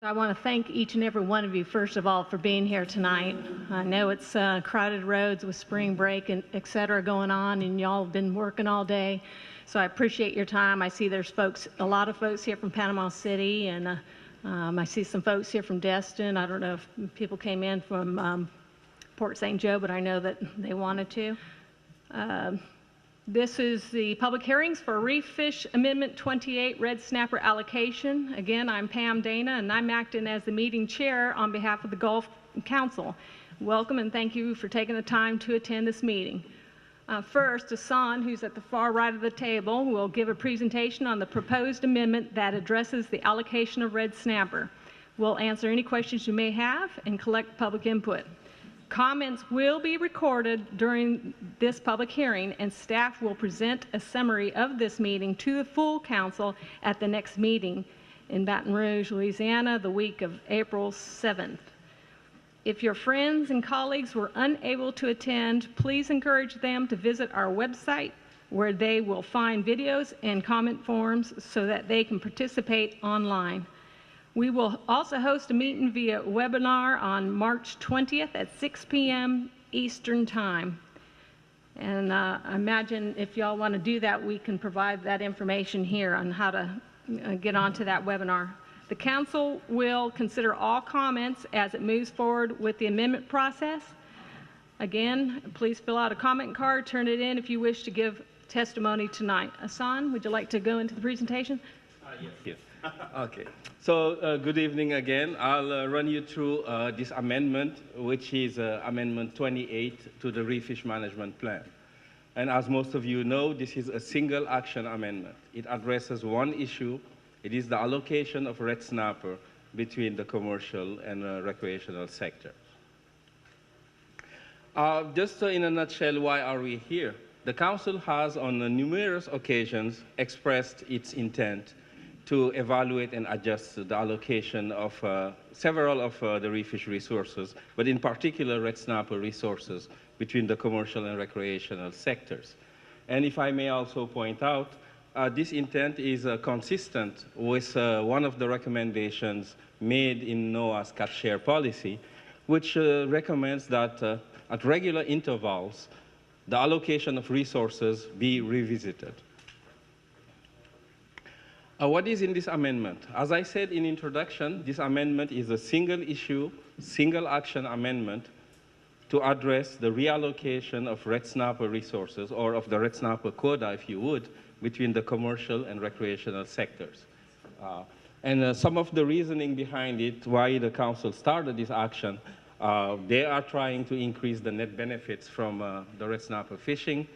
I want to thank each and every one of you, first of all, for being here tonight. I know it's crowded roads with spring break and et cetera going on, and y'all have been working all day. So I appreciate your time. I see there's a lot of folks here from Panama City, and I see some folks here from Destin. I don't know if people came in from Port St. Joe, but I know that they wanted to. This is the public hearings for Reef Fish Amendment 28 Red Snapper Allocation. Again, I'm Pam Dana, and I'm acting as the meeting chair on behalf of the Gulf Council. Welcome and thank you for taking the time to attend this meeting. First, Hassan, who's at the far right of the table, will give a presentation on the proposed amendment that addresses the allocation of red snapper. We'll answer any questions you may have and collect public input. Comments will be recorded during this public hearing, and staff will present a summary of this meeting to the full council at the next meeting in Baton Rouge, Louisiana, the week of April 7th. If your friends and colleagues were unable to attend, please encourage them to visit our website, where they will find videos and comment forms so that they can participate online. We will also host a meeting via webinar on March 20th at 6 p.m. Eastern Time. And I imagine if y'all want to do that, we can provide that information here on how to get onto that webinar. The council will consider all comments as it moves forward with the amendment process. Again, please fill out a comment card, turn it in if you wish to give testimony tonight. Hassan, would you like to go into the presentation? Yes. Okay. So good evening again. I'll run you through this amendment, which is Amendment 28 to the Reef Fish Management Plan. And as most of you know, this is a single action amendment. It addresses one issue. It is the allocation of red snapper between the commercial and recreational sector. Just in a nutshell, why are we here? The Council has on numerous occasions expressed its intent to evaluate and adjust the allocation of several of the reef fish resources, but in particular red snapper resources between the commercial and recreational sectors. And if I may also point out, this intent is consistent with one of the recommendations made in NOAA's catch share policy, which recommends that at regular intervals, the allocation of resources be revisited. What is in this amendment? As I said in introduction, this amendment is a single issue, single action amendment to address the reallocation of red snapper resources, or of the red snapper quota, if you would, between the commercial and recreational sectors. Some of the reasoning behind it, why the Council started this action, they are trying to increase the net benefits from the red snapper fishing,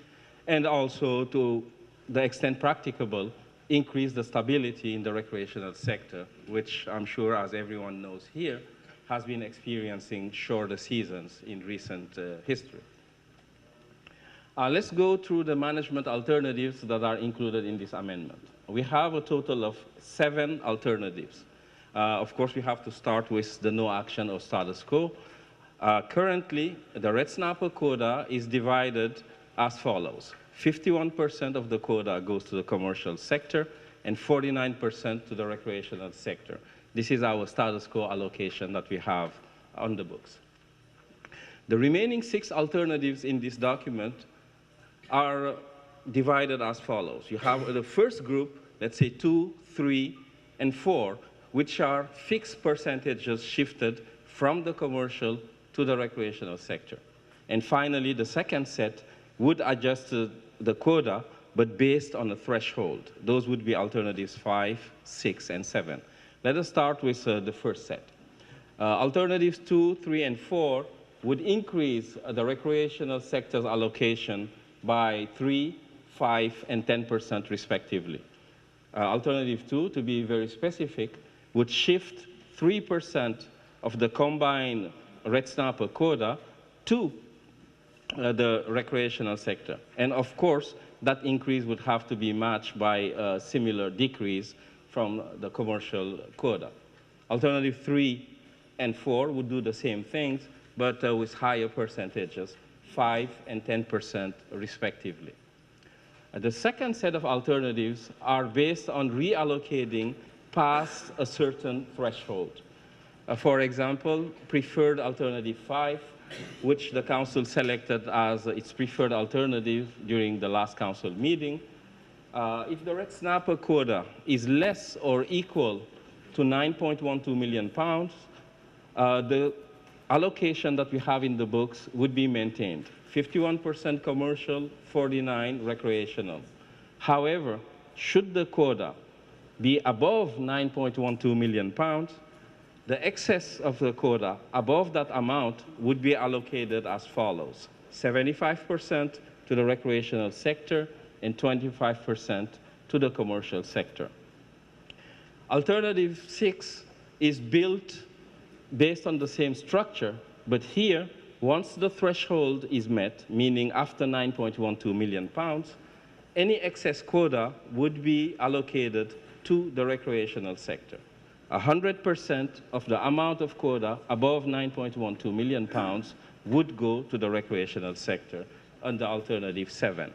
and also, to the extent practicable, increase the stability in the recreational sector, which I'm sure, as everyone knows here, has been experiencing shorter seasons in recent history. Let's go through the management alternatives that are included in this amendment. We have a total of 7 alternatives. Of course, we have to start with the no action or status quo. Currently, the red snapper quota is divided as follows. 51% of the quota goes to the commercial sector and 49% to the recreational sector. This is our status quo allocation that we have on the books. The remaining 6 alternatives in this document are divided as follows. You have the first group, let's say 2, 3, and 4, which are fixed percentages shifted from the commercial to the recreational sector. And finally, the second set would adjust the quota, but based on a threshold. Those would be alternatives 5, 6, and 7. Let us start with the first set. Alternatives 2, 3, and 4 would increase the recreational sector's allocation by 3, 5, and 10% respectively. Alternative 2, to be very specific, would shift 3% of the combined red snapper quota to the recreational sector. And of course, that increase would have to be matched by a similar decrease from the commercial quota. Alternative 3 and 4 would do the same things, but with higher percentages, 5 and 10% respectively. The second set of alternatives are based on reallocating past a certain threshold. For example, preferred alternative 5, which the council selected as its preferred alternative during the last council meeting. If the red snapper quota is less or equal to 9.12 million pounds, the allocation that we have in the books would be maintained. 51% commercial, 49% recreational. However, should the quota be above 9.12 million pounds, the excess of the quota above that amount would be allocated as follows: 75% to the recreational sector and 25% to the commercial sector. Alternative 6 is built based on the same structure, but here, once the threshold is met, meaning after 9.12 million pounds, any excess quota would be allocated to the recreational sector. 100% of the amount of quota above 9.12 million pounds would go to the recreational sector under Alternative 7.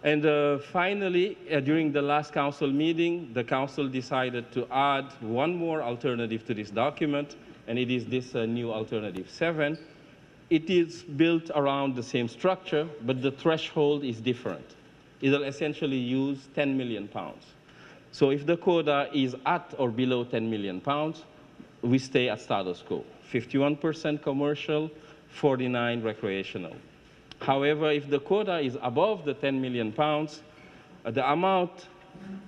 And finally, during the last council meeting, the council decided to add one more alternative to this document, and it is this new Alternative 7. It is built around the same structure, but the threshold is different. It will essentially use 10 million pounds. So if the quota is at or below 10 million pounds, we stay at status quo. 51% commercial, 49% recreational. However, if the quota is above the 10 million pounds, the amount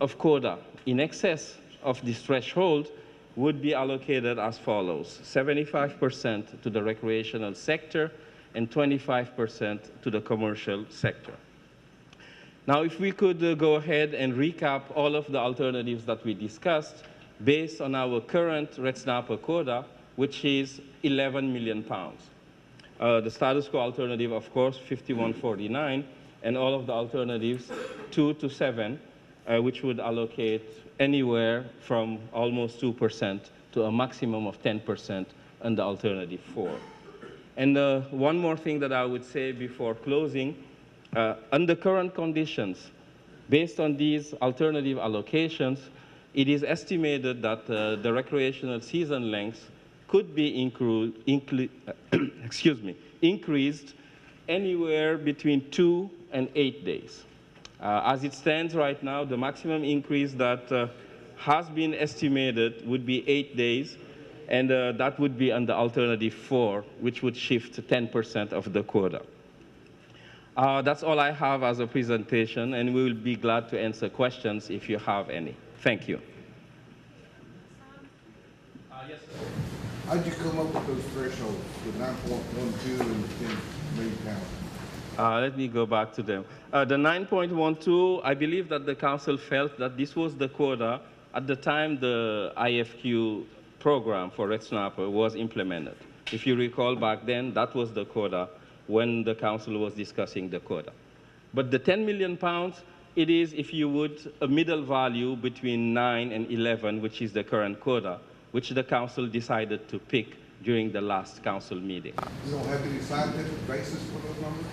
of quota in excess of this threshold would be allocated as follows: 75% to the recreational sector and 25% to the commercial sector. Now, if we could go ahead and recap all of the alternatives that we discussed based on our current red snapper quota, which is 11 million pounds. The status quo alternative, of course, 51.49, and all of the alternatives 2 to 7, which would allocate anywhere from almost 2% to a maximum of 10% under Alternative 4. And one more thing that I would say before closing, under current conditions, based on these alternative allocations, it is estimated that the recreational season length could be increased anywhere between 2 and 8 days. As it stands right now, the maximum increase that has been estimated would be 8 days, and that would be under Alternative 4, which would shift 10% of the quota. That's all I have as a presentation, and we will be glad to answer questions if you have any. Thank you. Yes, sir. How'd you come up with those thresholds, the 9.12 and the 10 million pounds? Let me go back to them. The 9.12, I believe that the council felt that this was the quota at the time the IFQ program for red snapper was implemented. If you recall back then, that was the quota when the council was discussing the quota. But the 10 million pounds, it is, if you would, a middle value between 9 and 11, which is the current quota, which the council decided to pick during the last council meeting. You don't have any scientific basis for those numbers?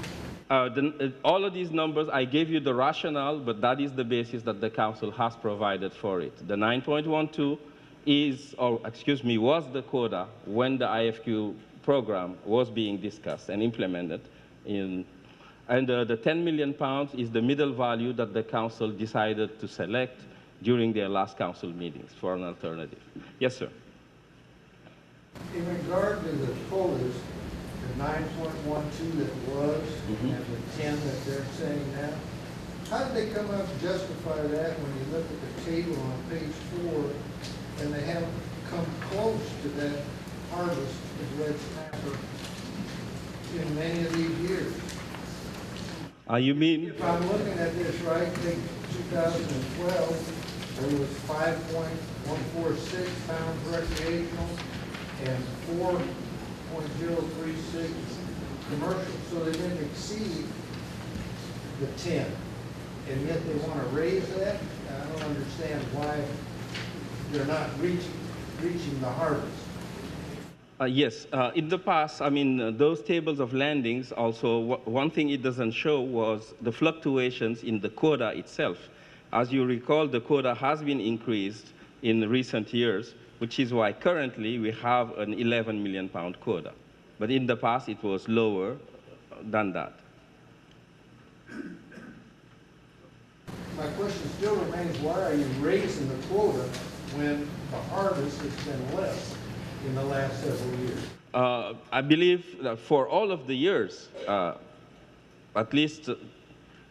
All of these numbers, I gave you the rationale, but that is the basis that the council has provided for it. The 9.12 was the quota when the IFQ program was being discussed and implemented. And the 10 million pounds is the middle value that the council decided to select during their last council meetings for an alternative. Yes, sir. In regard to the quotas, the 9.12 that was and the 10 that they're saying now, how did they come up to justify that when you look at the table on page 4 and they haven't come close to that harvest of red snapper in many of these years? You mean? If I'm looking at this right, take 2012, there was 5.146 pounds recreational and 4.036 commercial. So they didn't exceed the 10. And yet they want to raise that? I don't understand why they're not reaching the harvest. Yes, in the past, I mean, those tables of landings also, one thing it doesn't show was the fluctuations in the quota itself. As you recall, the quota has been increased in recent years, which is why currently we have an 11 million pound quota. But in the past, it was lower than that. My question still remains, why are you raising the quota when the harvest has been less in the last several years? I believe that for all of the years, at least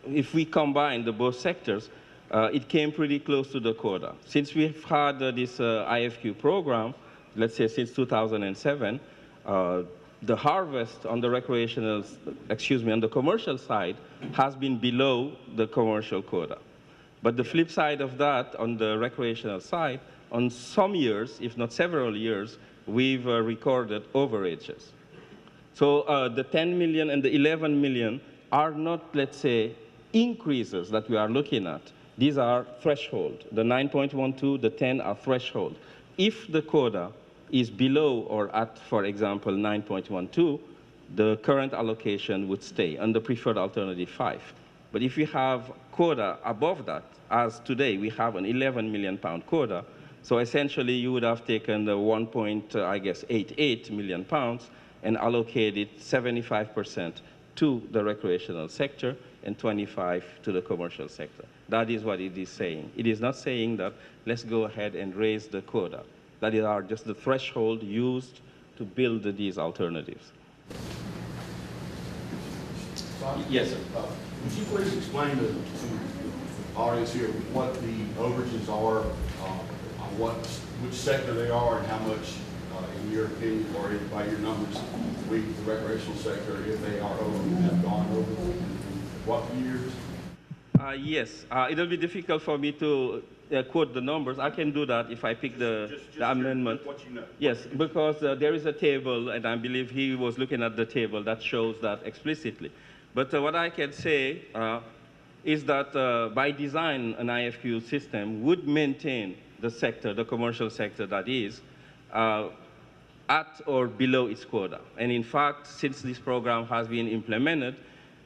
if we combine the both sectors, it came pretty close to the quota. Since we've had this IFQ program, let's say since 2007, the harvest on the on the commercial side has been below the commercial quota. But the flip side of that, on the recreational side, on some years, if not several years, we've recorded overages. So the 10 million and the 11 million are not, let's say, increases that we are looking at. These are threshold. The 9.12, the 10 are threshold. If the quota is below or at, for example, 9.12, the current allocation would stay under preferred alternative 5. But if we have quota above that, as today we have an 11 million pound quota, so essentially you would have taken the 1.88 million pounds and allocated 75% to the recreational sector and 25% to the commercial sector. That is what it is saying. It is not saying that let's go ahead and raise the quota. That is just the threshold used to build these alternatives. Yes, sir. Would you please explain to the audience here what the overages are, which sector they are, and how much, in your opinion, or by your numbers, the recreational sector, if they are over, have gone over, in what years? Yes, it'll be difficult for me to quote the numbers. I can do that if I pick the amendment. What you know. Yes, because there is a table, and I believe he was looking at the table that shows that explicitly. But what I can say is that by design, an IFQ system would maintain the sector, the commercial sector that is, at or below its quota. And in fact, since this program has been implemented,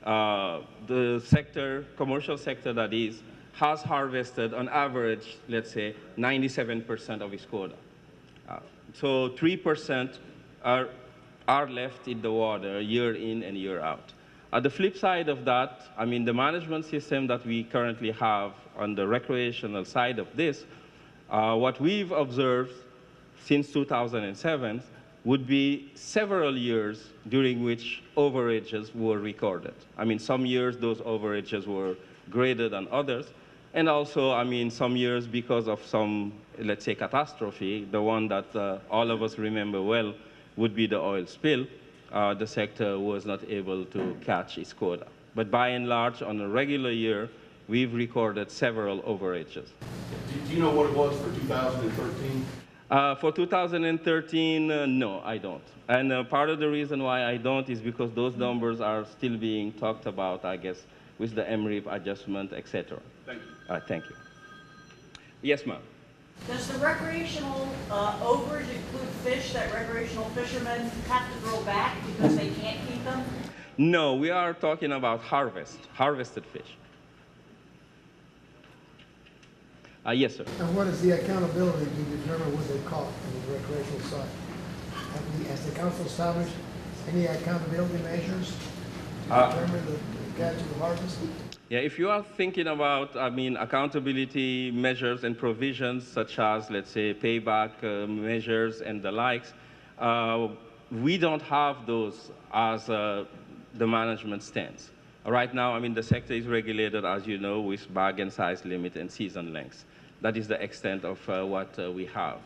the sector, commercial sector that is, has harvested on average, let's say, 97% of its quota. So 3% are left in the water year in and year out. The flip side of that, I mean, the management system that we currently have on the recreational side of this, what we've observed since 2007 would be several years during which overages were recorded. I mean, some years those overages were greater than others. And also, I mean, some years because of some, let's say, catastrophe, the one that all of us remember well would be the oil spill, the sector was not able to catch its quota. But by and large, on a regular year, we've recorded several overages. Do you know what it was for 2013? For 2013, no, I don't. And part of the reason why I don't is because those numbers are still being talked about, I guess, with the MRIP adjustment, etc. Thank you. Thank you. Yes, ma'am. Does the recreational overage include fish that recreational fishermen have to throw back because they can't keep them? No, we are talking about harvested fish. Yes, sir. And what is the accountability to determine what they caught on the recreational side? Has the council established any accountability measures to determine the catch and the harvest? Yeah, if you are thinking about, I mean, accountability measures and provisions such as, let's say, payback measures and the likes, we don't have those as the management stance. Right now, I mean, the sector is regulated, as you know, with bag and size limit and season lengths. That is the extent of what we have.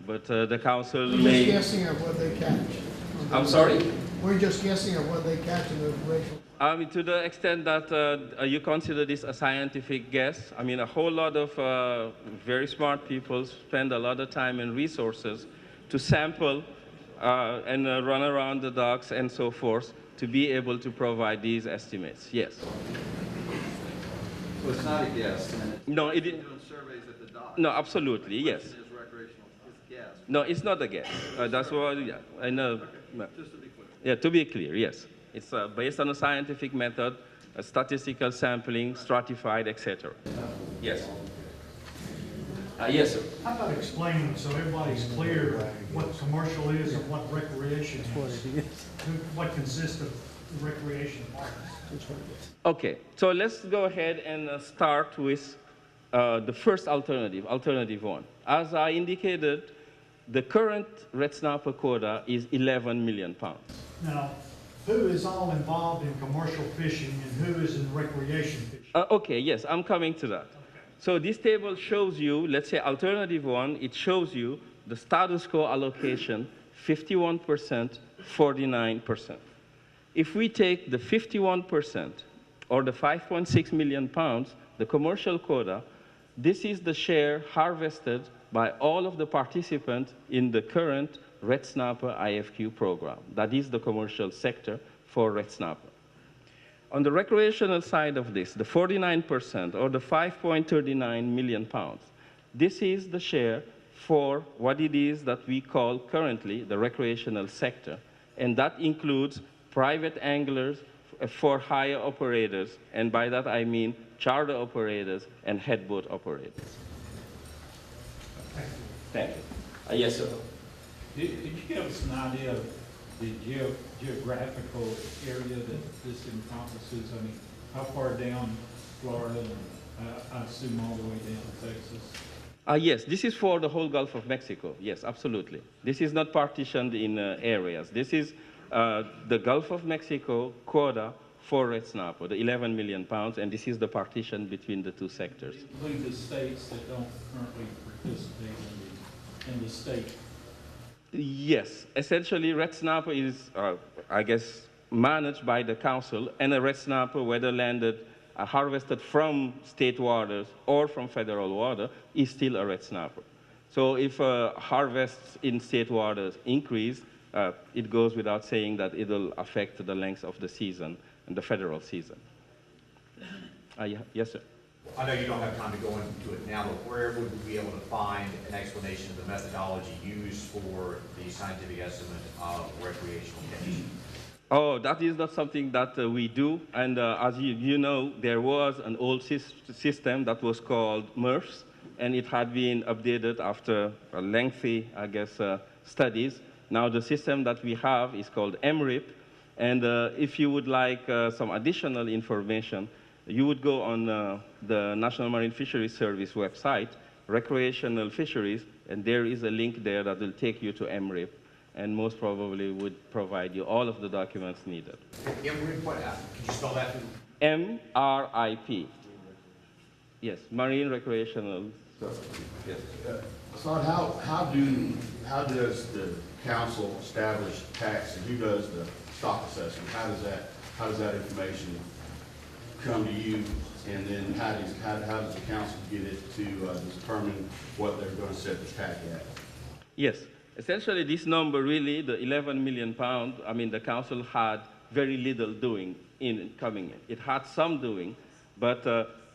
But the council may... We're just guessing of what they catch. I'm sorry? We're just guessing of what they catch in the recreational. I mean, to the extent that you consider this a scientific guess, I mean, a whole lot of very smart people spend a lot of time and resources to sample and run around the docks and so forth to be able to provide these estimates. Yes. So it's not a guess. No, it is. Doing surveys at the dock. No, absolutely, yes. Is recreational. It's a guess. No, it's not a guess. That's what. Yeah, I know. Just to be clear. Yeah, to be clear, yes. It's based on a scientific method, a statistical sampling, stratified, etc. Yes. Yes, sir. How about explaining so everybody's clear what commercial is and what recreation is? What consists of recreation parks? Okay, so let's go ahead and start with the first alternative, alternative one. As I indicated, the current red snapper quota is 11 million pounds. Now, who is all involved in commercial fishing and who is in recreation fishing? Okay, yes, I'm coming to that. So this table shows you, let's say alternative one, it shows you the status quo allocation, 51%, 49%. If we take the 51% or the 5.6 million pounds, the commercial quota, this is the share harvested by all of the participants in the current red snapper IFQ program. That is the commercial sector for red snapper. On the recreational side of this, the 49% or the 5.39 million pounds, this is the share for what it is that we call currently the recreational sector. And that includes private anglers for hire operators, and by that I mean charter operators and headboat operators. Thank you. Yes, sir. Could you give us an idea of the geographical area that this encompasses? I mean, how far down Florida, and I assume all the way down to Texas? Yes, this is for the whole Gulf of Mexico. Yes, absolutely. This is not partitioned in areas. This is the Gulf of Mexico quota for red snapper, the 11 million pounds, and this is the partition between the two sectors. Include the states that don't currently participate in the state. Yes, essentially red snapper is, I guess, managed by the council, and a red snapper, whether landed, harvested from state waters or from federal water, is still a red snapper. So if harvests in state waters increase, it goes without saying that it will affect the length of the season and the federal season. Yeah, yes, sir. I know you don't have time to go into it now, but where would we be able to find an explanation of the methodology used for the scientific estimate of recreational catch? Oh, that is not something that we do. And as you know, there was an old system that was called MRFs, and it had been updated after a lengthy, I guess, studies. Now the system that we have is called MRIP, and if you would like some additional information, you would go on the National Marine Fisheries Service website, Recreational Fisheries, and there is a link there that will take you to MRIP, and most probably would provide you all of the documents needed. MRIP, what? Could you spell that? MRIP. Yes, Marine Recreational Service. Yes. Son, how does the council establish tax, and who does the stock assessment? How does that information come to you, and then how does the council get it to determine what they're going to set the tax at? Yes, essentially this number really, the 11 million pounds, I mean the council had very little doing in coming in. It had some doing, but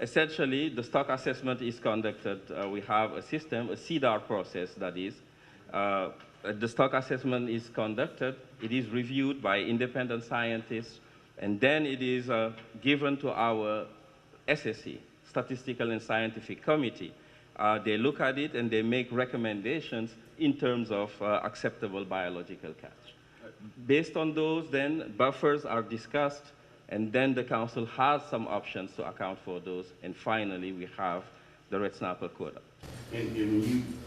essentially the stock assessment is conducted. We have a system, a CDAR process that is. The stock assessment is conducted, it is reviewed by independent scientists, and then it is given to our SSC, Statistical and Scientific Committee. They look at it and they make recommendations in terms of acceptable biological catch. Based on those, then buffers are discussed, and then the council has some options to account for those, and finally we have the red snapper quota. And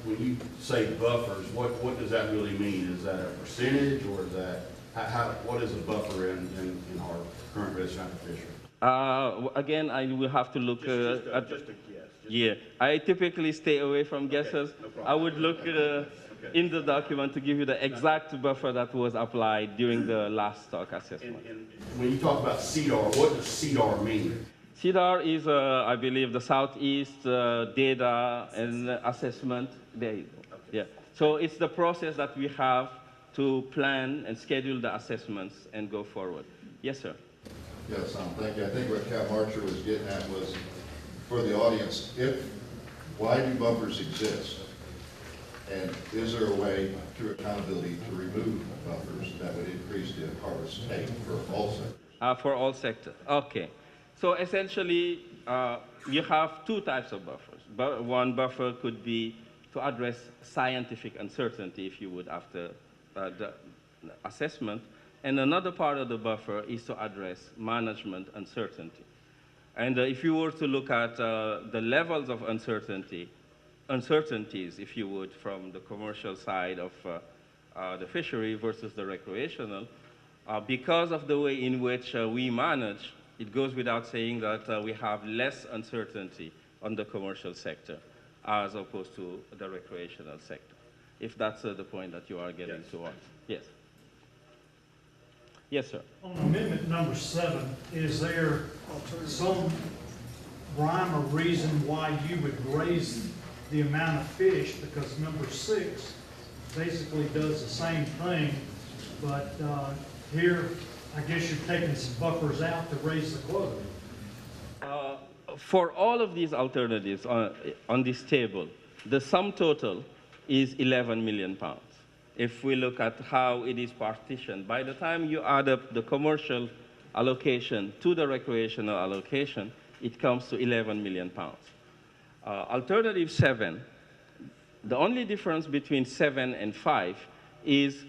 when you say buffers, what does that really mean? Is that a percentage, or is that what is a buffer in our current red snapper fishery? Again, I will have to look at. Just a guess. Yeah, I typically stay away from guesses. No problem. I would look in the document to give you the exact buffer that was applied during the last stock assessment. And when you talk about CDAR, what does CDAR mean? CDAR is, I believe, the Southeast Data and Assessment. There you go. Okay. Yeah. So it's the process that we have to plan and schedule the assessments and go forward. Yes, sir. Yes, thank you. I think what Cap Marcher was getting at was, for the audience, why do buffers exist? And is there a way, through accountability, to remove buffers that would increase the harvest take for all sectors? For all sectors. Okay. So essentially, you have two types of buffers. one buffer could be to address scientific uncertainty, if you would, after the assessment. And another part of the buffer is to address management uncertainty. And if you were to look at the levels of uncertainties, if you would, from the commercial side of the fishery versus the recreational, because of the way in which we manage, it goes without saying that we have less uncertainty on the commercial sector as opposed to the recreational sector, if that's the point that you are getting towards. Yes. Yes, sir. On amendment number 7, is there some rhyme or reason why you would raise the amount of fish? Because number 6 basically does the same thing, but here, I guess you're taking some buffers out to raise the quota. For all of these alternatives on this table, the sum total is 11 million pounds. If we look at how it is partitioned, by the time you add up the commercial allocation to the recreational allocation, it comes to 11 million pounds. Alternative 7, the only difference between 7 and 5 is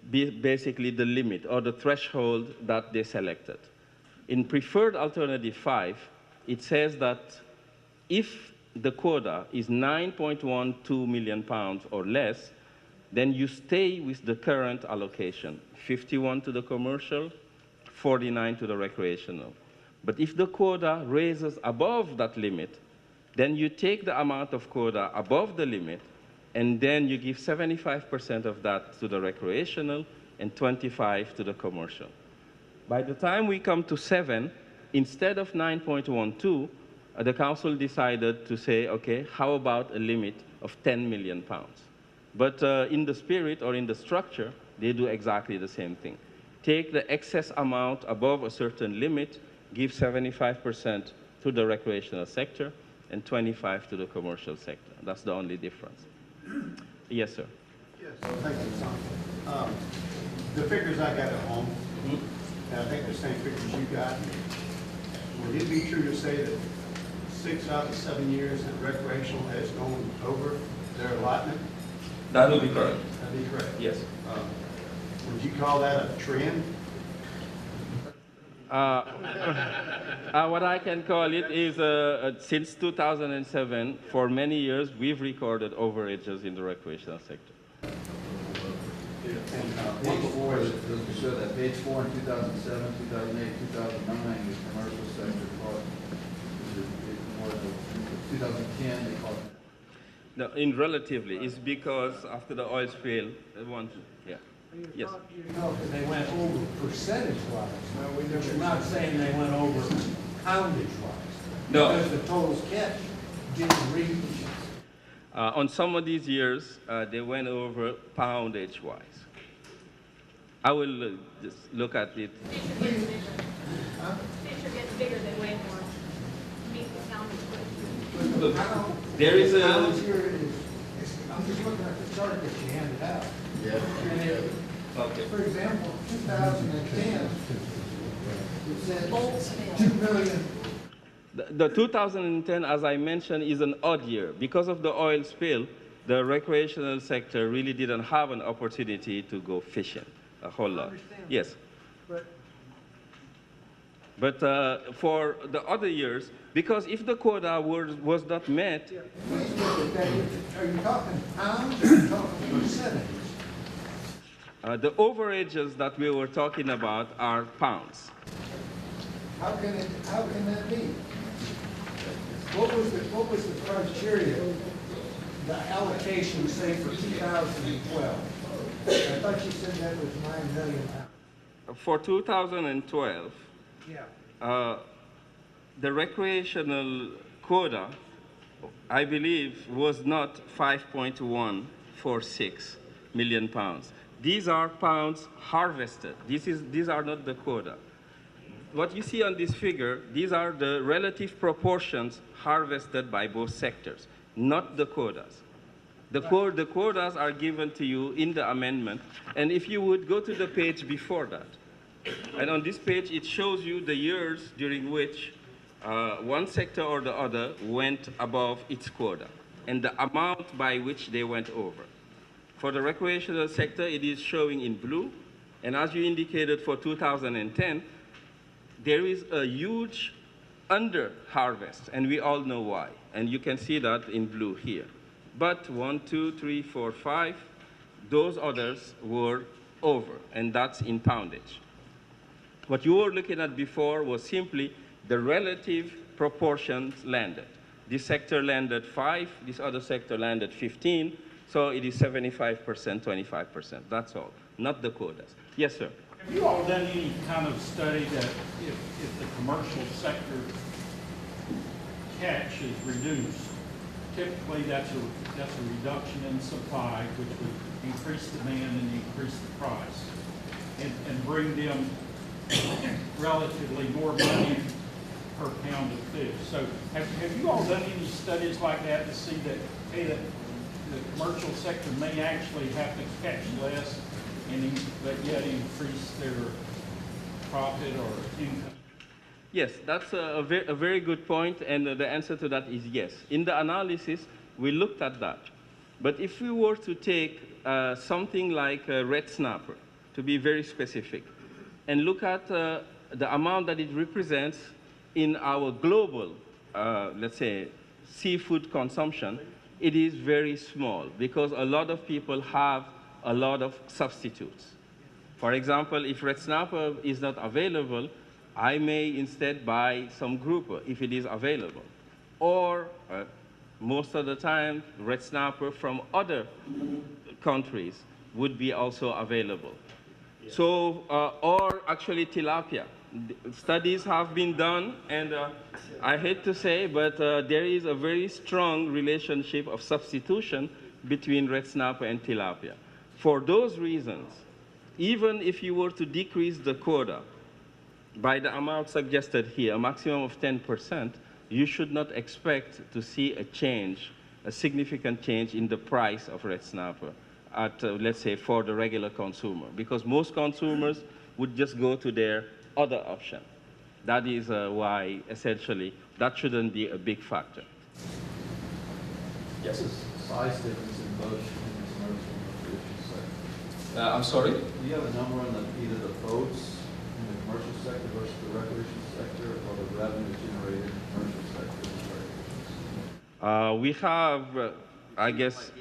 basically the limit or the threshold that they selected. In preferred alternative 5, it says that if the quota is 9.12 million pounds or less, then you stay with the current allocation, 51 to the commercial, 49 to the recreational. But if the quota raises above that limit, then you take the amount of quota above the limit, and then you give 75% of that to the recreational and 25% to the commercial. By the time we come to 7, instead of 9.12, the council decided to say, okay, how about a limit of 10 million pounds? But in the spirit or in the structure, they do exactly the same thing. Take the excess amount above a certain limit, give 75% to the recreational sector, and 25% to the commercial sector. That's the only difference. Yes, sir. Yes, thank you, Son. The figures I got at home, and I think the same figures you got, would it be true to say that 6 out of 7 years that recreational has gone over their allotment? That would be correct. That'd be correct. Yes. Would you call that a trend? What I can call it is, since 2007, for many years, we've recorded overages in the recreational sector. Page 4 does show that. Page 4 in 2007, 2008, 2009, the commercial sector caught, more than 2010, they caught. No, in relatively, it's because after the oil spill, yeah. Yes. You're talking they went over percentage-wise. No, you're not saying they went over poundage-wise. No. Because the totals catch didn't reach. On some of these years, they went over poundage-wise. I will just look at it. Fish are getting bigger. Fish are getting bigger than way more. Meet the poundage. Look, there is a... I'm just looking at the chart that you handed out. Yeah. And it, Okay. for example, 2010, it said 2 million. The 2010, as I mentioned, is an odd year. Because of the oil spill, the recreational sector really didn't have an opportunity to go fishing a whole lot. Yes. But for the other years, because if the quota was not met... Please look at that. Are you talking pounds or are you talking percentages? The overages that we were talking about are pounds. How can that be? What was the criteria, the allocation, say, for 2012? I thought you said that was 9 million pounds. For 2012, Yeah. the recreational quota, I believe, was not 5.146 million pounds. These are pounds harvested. These are not the quota. What you see on this figure, these are the relative proportions harvested by both sectors, not the quotas. The quotas are given to you in the amendment, and if you would go to the page before that, and on this page it shows you the years during which one sector or the other went above its quota and the amount by which they went over. For the recreational sector, it is showing in blue, and as you indicated for 2010, there is a huge under-harvest, and we all know why, and you can see that in blue here. But 1, 2, 3, 4, 5, those others were over, and that's in poundage. What you were looking at before was simply the relative proportions landed. This sector landed 5, this other sector landed 15, so it is 75%, 25%. That's all, not the quotas. Yes, sir. Have you all done any kind of study that if the commercial sector catch is reduced, typically that's a reduction in supply, which would increase demand and increase the price, and bring them relatively more money per pound of fish. So have you all done any studies like that to see that, hey, that the commercial sector may actually have to catch less, but yet increase their profit or income? Yes, that's a very good point, and the answer to that is yes. In the analysis, we looked at that. But if we were to take something like red snapper, to be very specific, and look at the amount that it represents in our global, let's say, seafood consumption, it is very small because a lot of people have a lot of substitutes. For example, if red snapper is not available, I may instead buy some grouper if it is available. Or most of the time, red snapper from other countries would be also available. So, or actually tilapia. Studies have been done, and I hate to say, but there is a very strong relationship of substitution between red snapper and tilapia. For those reasons, even if you were to decrease the quota by the amount suggested here, a maximum of 10%, you should not expect to see a change, a significant change in the price of red snapper at, let's say, for the regular consumer, because most consumers would just go to their other option. That is why, essentially, that shouldn't be a big factor. Yes. Size difference in both in the commercial and recreational sector. I'm sorry? Do you have a number on either the boats in the commercial sector versus the recreational sector, or the revenue generated in the commercial sector and the recreational sector? We have, I guess,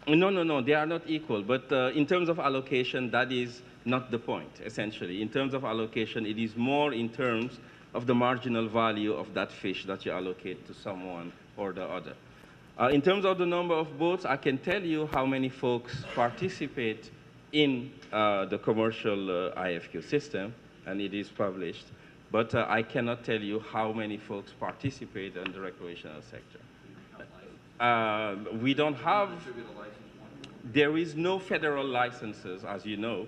no, they are not equal. But in terms of allocation, that is not the point, essentially. In terms of allocation, it is more in terms of the marginal value of that fish that you allocate to someone or the other. In terms of the number of boats, I can tell you how many folks participate in the commercial IFQ system, and it is published. But I cannot tell you how many folks participate in the recreational sector. We don't have, there is no federal licenses, as you know,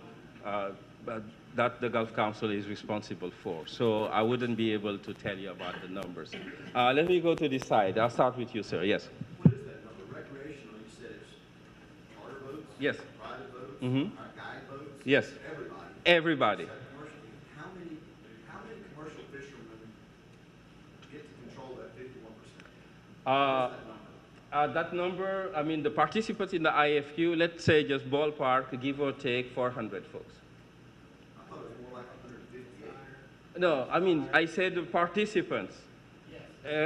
that the Gulf Council is responsible for. So I wouldn't be able to tell you about the numbers. Let me go to this side. I'll start with you, sir. Yes. What is that number? Recreational, you said it's charter boats? Yes. Private boats? Mm-hmm. Guide boats? Yes. Everybody? Everybody. How many commercial fishermen get to control that 51%? That number, I mean, the participants in the IFQ, let's say just ballpark, give or take 400 folks. I thought it was more like 158. No, I mean, I said the participants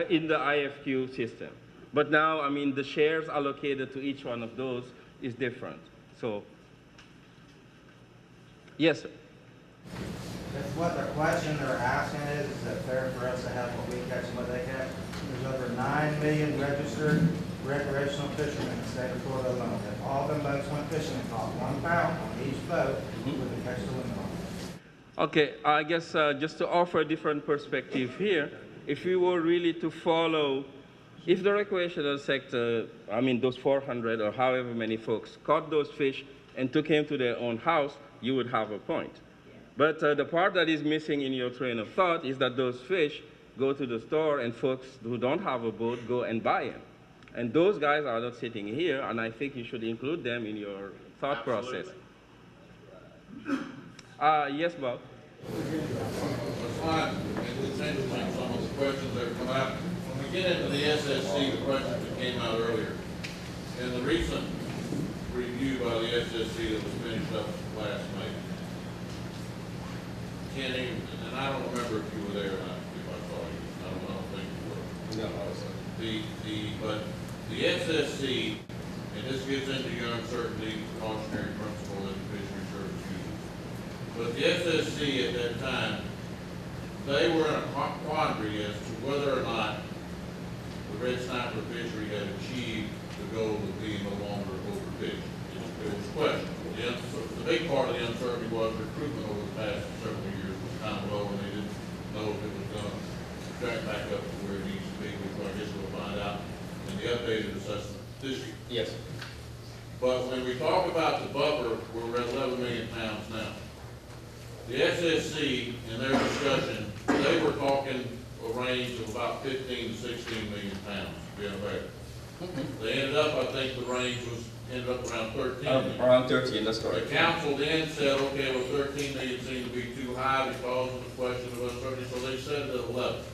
in the IFQ system. But now, I mean, the shares allocated to each one of those is different. So, yes, sir. That's what the question they're asking is it fair for us to have what we catch and what they catch? There's over 9 million registered recreational fishermen in the state of Florida alone. If all them boats went fishing, it cost £1 on each boat, we would catch the limit on. Okay, I guess just to offer a different perspective here, if we were really to follow, if the recreational sector, I mean those 400 or however many folks caught those fish and took them to their own house, you would have a point. But the part that is missing in your train of thought is that those fish go to the store and folks who don't have a boat go and buy them. And those guys are not sitting here, and I think you should include them in your thought process. Yes, Bob? questions that come out. When we get into the SSC, the questions that came out earlier, in the recent review by the SSC that was finished up last May, can't even, and I don't remember if you were there or not, if I saw you. I don't think you were. No, I wasn't. But the SSC, and this gets into your uncertainty cautionary principle that the fishery service uses. But the SSC at that time, they were in a quandary as to whether or not the red snapper fishery had achieved the goal of being no longer overfished. It was questionable. The big part of the uncertainty was recruitment over the past several years was kind of low, and they didn't know if it was going to track back up to where it needs to be, which I guess we'll find out in the updated assessment this year. Yes. But when we talk about the buffer, we're at 11 million pounds now. The SSC, in their discussion, they were talking a range of about 15 to 16 million pounds being available. They ended up, I think the range ended up around 13 million. Around 13, that's correct. The council then said, okay, well, 13 million seemed to be too high because of the question of uncertainty, so they set it at 11.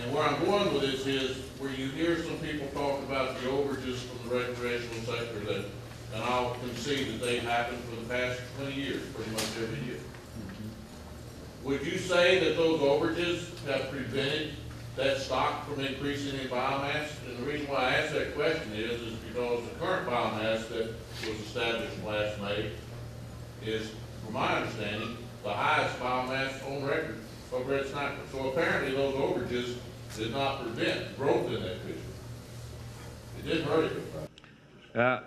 And where I'm going with this is, where you hear some people talk about the overages from the recreational sector that, and I'll concede that they've happened for the past 20 years, pretty much every year. Would you say that those overages have prevented that stock from increasing in biomass? And the reason why I ask that question is because the current biomass that was established last May is, from my understanding, the highest biomass on record of red snapper. So apparently those overages did not prevent growth in that fishery. It didn't hurt it.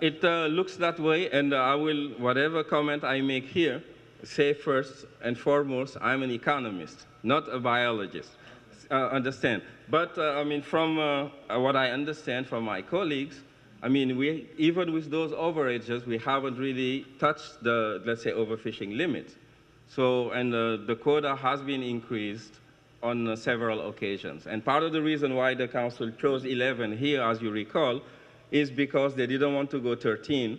It looks that way, and I will, whatever comment I make here, say first and foremost, I'm an economist, not a biologist. Understand? But I mean, from what I understand from my colleagues, I mean, even with those overages, we haven't really touched the, let's say, overfishing limit. So, and the quota has been increased on several occasions. And part of the reason why the council chose 11 here, as you recall, is because they didn't want to go 13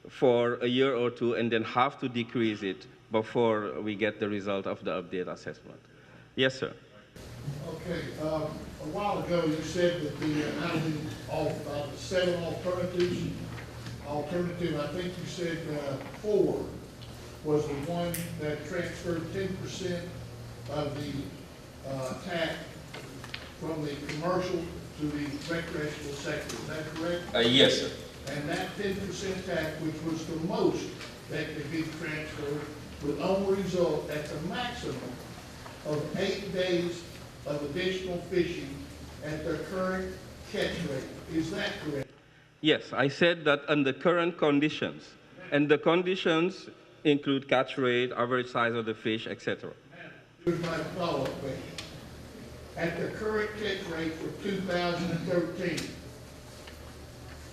for a year or two and then have to decrease it before we get the result of the update assessment. Yes, sir. Okay, a while ago you said that out of the 7 alternative, I think you said 4 was the one that transferred 10% of the TAC from the commercial to the recreational sector. Is that correct? Yes, sir. And that 10% TAC, which was the most that could be transferred, would only result at the maximum of 8 days of additional fishing at their current catch rate. Is that correct? Yes, I said that under current conditions, and the conditions include catch rate, average size of the fish, etc. Here's my follow-up question. At the current catch rate for 2013,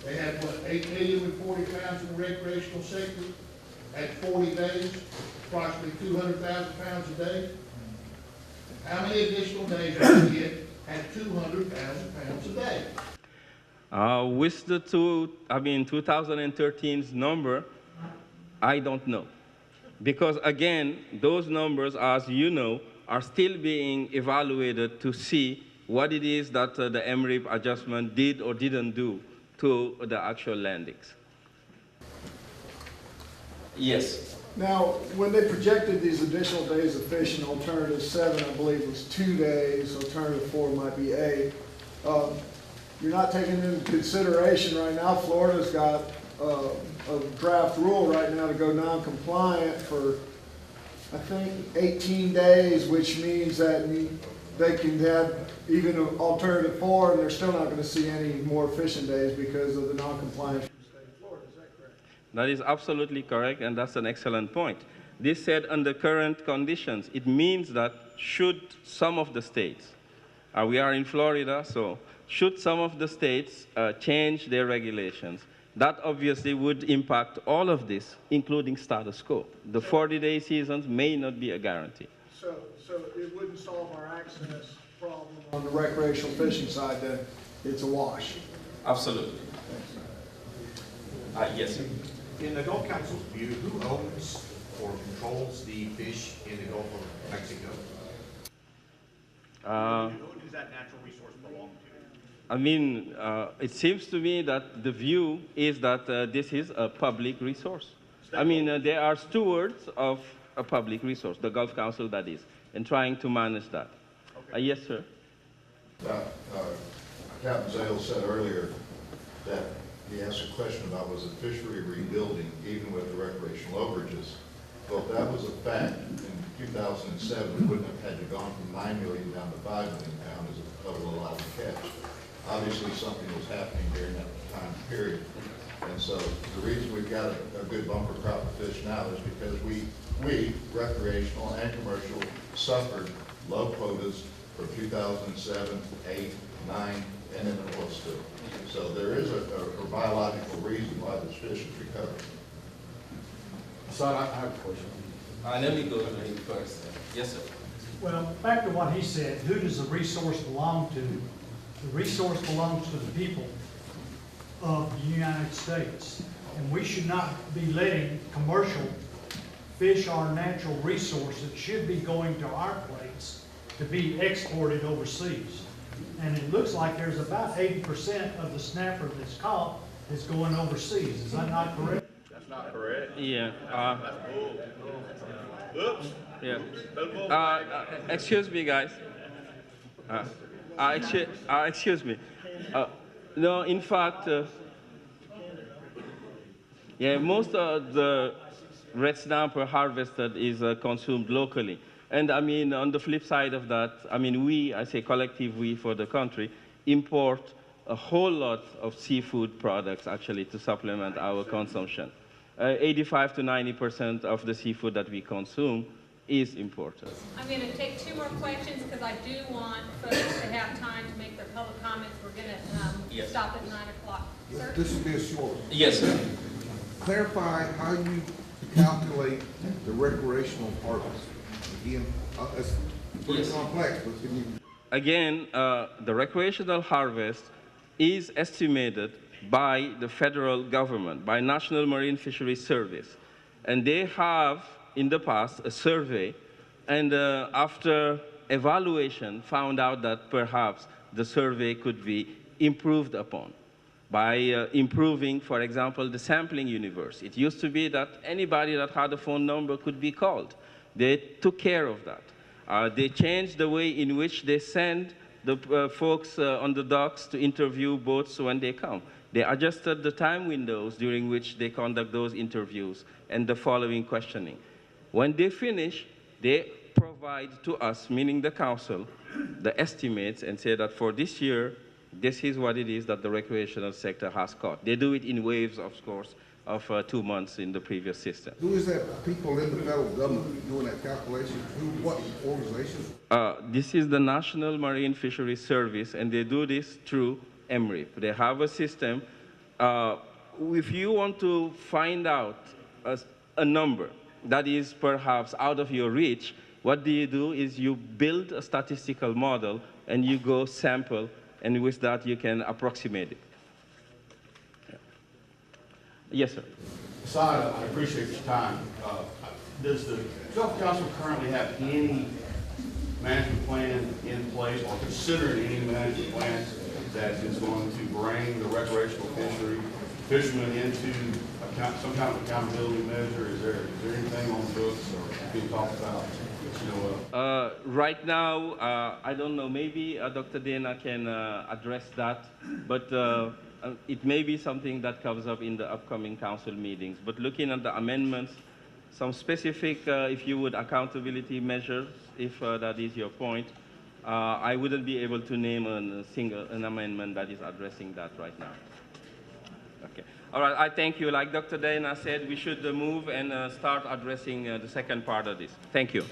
they had, what, 8,040 pounds in the recreational sector at 40 days, approximately 200,000 pounds a day. How many additional days do we get at 200,000 pounds a day? With the 2013's number, I don't know. Because again, those numbers, as you know, are still being evaluated to see what it is that the MRIP adjustment did or didn't do to the actual landings. Yes. Now, when they projected these additional days of fishing, alternative 7, I believe, was 2 days, alternative 4 might be 8. You're not taking into consideration right now, Florida's got a draft rule right now to go non-compliant for, I think, 18 days, which means that they can have even an alternative 4, and they're still not going to see any more fishing days because of the non-compliance. That is absolutely correct, and that's an excellent point. This said under current conditions, it means that should some of the states, we are in Florida, so should some of the states change their regulations, that obviously would impact all of this, including status quo. The 40-day seasons may not be a guarantee. So it wouldn't solve our access problem on the recreational fishing side, then it's a wash. Absolutely. Yes, sir. In the Gulf Council's view, who owns or controls the fish in the Gulf of Mexico? Who does that natural resource belong to? I mean, it seems to me that the view is that this is a public resource. I mean, they are stewards of a public resource, the Gulf Council that is, and trying to manage that. Yes, sir. Captain Zale said earlier that he asked a question about was the fishery rebuilding even with the recreational overages. Well, if that was a fact, in 2007, we wouldn't have had to gone from 9 million down to 5 million pounds as a total allowed catch. Obviously, something was happening during that time period. And so the reason we've got a good bumper crop of fish now is because we, recreational and commercial, suffered low quotas from 2007, 8, 9, and then it was still. So there is a biological reason why this fish is recovering. Son, I have a question. Let me go to him first. Yes, sir. Well, back to what he said, who does the resource belong to? The resource belongs to the people of the United States. And we should not be letting commercial fish our natural resource that should be going to our plates to be exported overseas. And it looks like there's about 80% of the snapper that's caught is going overseas. Is that not correct? That's not correct. Yeah. Oops. Yeah. Excuse me, guys. Excuse me. No, in fact, yeah, most of the red snapper harvested is consumed locally. And I mean, on the flip side of that, I mean, I say collective we for the country, import a whole lot of seafood products actually to supplement our consumption. 85 to 90% of the seafood that we consume is imported. I'm going to take 2 more questions because I do want folks to have time to make their public comments. We're going to stop at 9 o'clock. Sir? This will be a short. Yes, sir. Clarify how you calculate the recreational harvest. Again, it's pretty complex, but can you? Again, the recreational harvest is estimated by the federal government, by National Marine Fisheries Service. And they have, in the past, a survey, and after evaluation, found out that perhaps the survey could be improved upon by improving, for example, the sampling universe. It used to be that anybody that had a phone number could be called. They took care of that. They changed the way in which they send the folks on the docks to interview boats when they come. They adjusted the time windows during which they conduct those interviews and the following questioning. When they finish, they provide to us, meaning the council, the estimates and say that for this year, this is what it is that the recreational sector has caught. They do it in waves, of course, of 2 months in the previous system. Who is that people in the federal government doing that calculation? What organization? This is the National Marine Fisheries Service, and they do this through MRIP. They have a system. If you want to find out a number that is perhaps out of your reach, what do is you build a statistical model and you go sample, and with that you can approximate it. Yeah. Yes, sir. Asad, I appreciate your time. Does the Gulf Council currently have any management plan in place or considering any management plans that is going to bring the recreational fishermen into some kind of accountability measure? Is there anything on the books or being talked about? Right now, I don't know, maybe Dr. Dana can address that, but it may be something that comes up in the upcoming council meetings. But looking at the amendments, some specific, if you would, accountability measures, if that is your point, I wouldn't be able to name an amendment that is addressing that right now. Okay. All right, I thank you. Like Dr. Dana said, we should move and start addressing the second part of this. Thank you.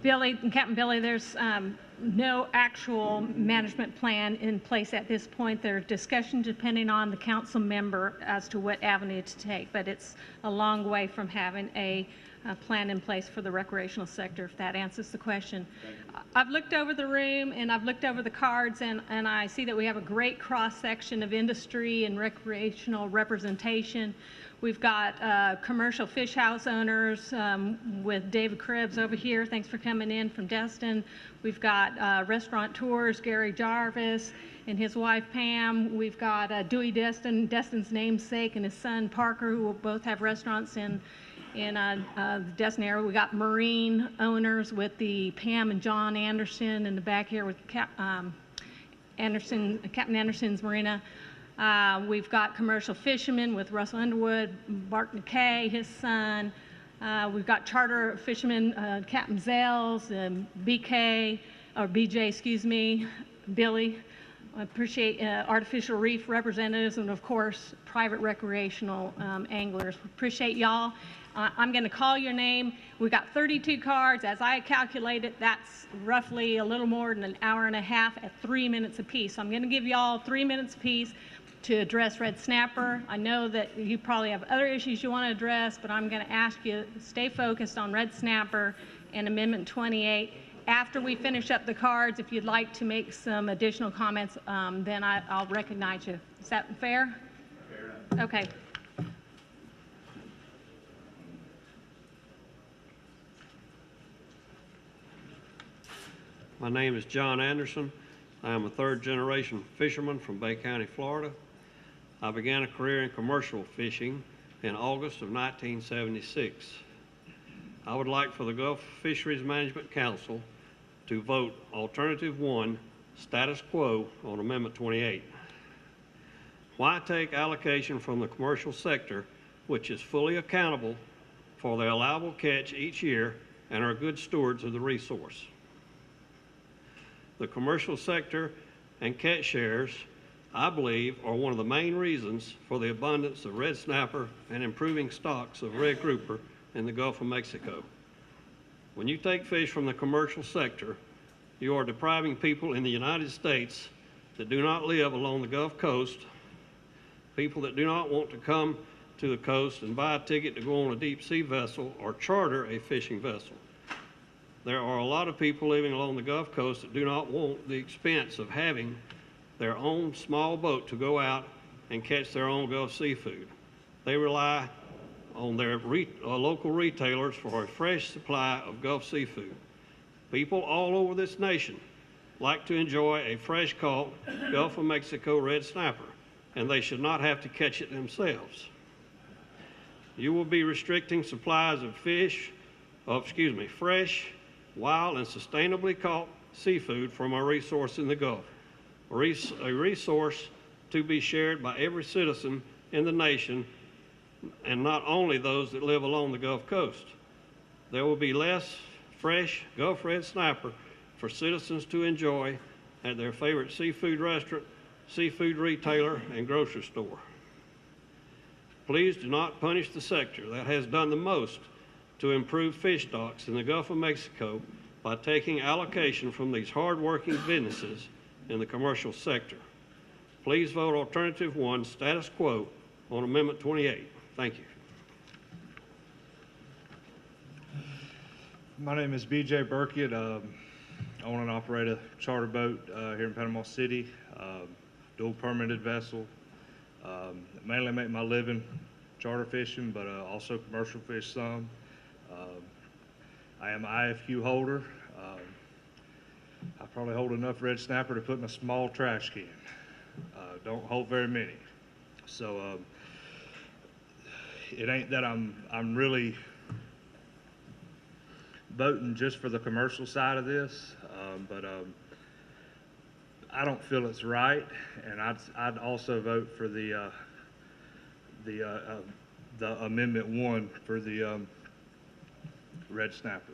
Captain Billy, there's no actual management plan in place at this point. There are discussions depending on the council member as to what avenue to take, but it's a long way from having a plan in place for the recreational sector, if that answers the question. I've looked over the room and I've looked over the cards, and I see that we have a great cross-section of industry and recreational representation. We've got commercial fish house owners with David Krebs over here. Thanks for coming in from Destin. We've got restaurateurs, Gary Jarvis and his wife Pam. We've got Dewey Destin, Destin's namesake, and his son Parker, who will both have restaurants in the Destin area. We got marine owners with the Pam and John Anderson in the back here with Captain Anderson's Marina. We've got commercial fishermen with Russell Underwood, Bart McKay, his son. We've got charter fishermen, Captain Zales, BJ, excuse me, Billy. I appreciate artificial reef representatives, and of course, private recreational anglers. Appreciate y'all. I'm going to call your name. We got 32 cards. As I calculated, that's roughly a little more than an hour and a half at 3 minutes apiece. So I'm going to give y'all 3 minutes apiece to address red snapper. I know that you probably have other issues you want to address, but I'm going to ask you to stay focused on red snapper and Amendment 28. After we finish up the cards, if you'd like to make some additional comments, then I'll recognize you. Is that fair? Fair enough. Okay. My name is John Anderson. I am a third-generation fisherman from Bay County, Florida. I began a career in commercial fishing in August of 1976. I would like for the Gulf Fisheries Management Council to vote Alternative 1, status quo, on Amendment 28. Why take allocation from the commercial sector, which is fully accountable for the allowable catch each year and are good stewards of the resource? The commercial sector and catch shares, I believe, are one of the main reasons for the abundance of red snapper and improving stocks of red grouper in the Gulf of Mexico. When you take fish from the commercial sector, you are depriving people in the United States that do not live along the Gulf Coast, people that do not want to come to the coast and buy a ticket to go on a deep sea vessel or charter a fishing vessel. There are a lot of people living along the Gulf Coast that do not want the expense of having their own small boat to go out and catch their own Gulf seafood. They rely on their local retailers for a fresh supply of Gulf seafood. People all over this nation like to enjoy a fresh caught Gulf of Mexico red snapper, and they should not have to catch it themselves. You will be restricting supplies of fresh, wild, and sustainably caught seafood from our resource in the Gulf, a resource to be shared by every citizen in the nation, and not only those that live along the Gulf Coast. There will be less fresh Gulf red snapper for citizens to enjoy at their favorite seafood restaurant, seafood retailer, and grocery store. Please do not punish the sector that has done the most to improve fish stocks in the Gulf of Mexico by taking allocation from these hard-working businesses in the commercial sector. Please vote Alternative 1, status quo, on Amendment 28. Thank you. My name is BJ Burkett. I own and operate a charter boat here in Panama City, dual permitted vessel. Mainly make my living charter fishing, but also commercial fish some. I am an IFQ holder. I probably hold enough red snapper to put in a small trash can. Don't hold very many. So it ain't that I'm really voting just for the commercial side of this, but I don't feel it's right, and I'd also vote for the Amendment 1 for the red snapper.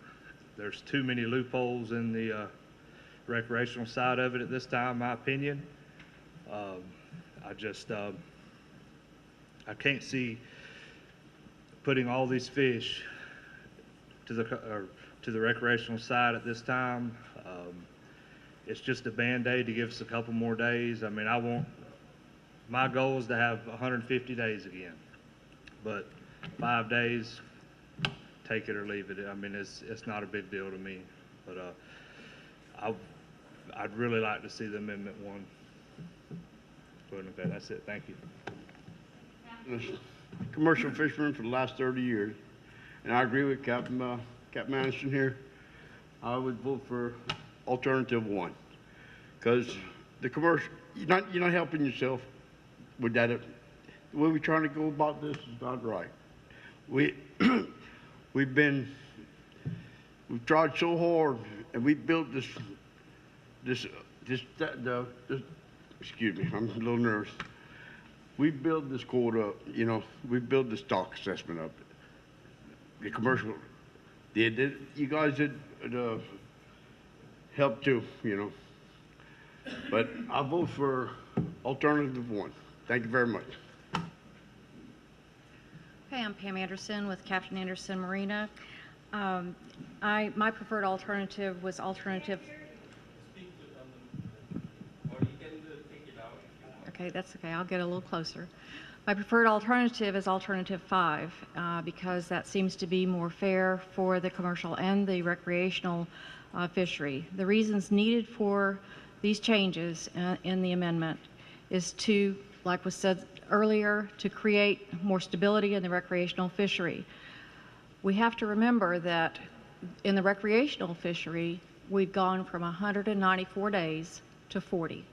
There's too many loopholes in the recreational side of it at this time, in my opinion. I can't see putting all these fish to the recreational side at this time. It's just a Band-Aid to give us a couple more days. I mean, my goal is to have 150 days again, but 5 days, take it or leave it. I mean, it's not a big deal to me, but I'd really like to see the Amendment 1. Okay, that's it. Thank you. Commercial fisherman for the last 30 years, and I agree with Captain Anderson here. I would vote for alternative 1, because the commercial, you're not helping yourself with that. The way we're trying to go about this is not right. We've tried so hard, and we built excuse me, I'm a little nervous. We built this quota up, we built the stock assessment up. The commercial, you guys did help too, But I'll vote for alternative 1. Thank you very much. Hey, I'm Pam Anderson with Captain Anderson Marina. My preferred alternative was alternative. Okay, that's okay. I'll get a little closer. My preferred alternative is alternative 5 because that seems to be more fair for the commercial and the recreational fishery. The reasons needed for these changes in the amendment is to, like was said earlier, to create more stability in the recreational fishery. We have to remember that in the recreational fishery, we've gone from 194 days to 40.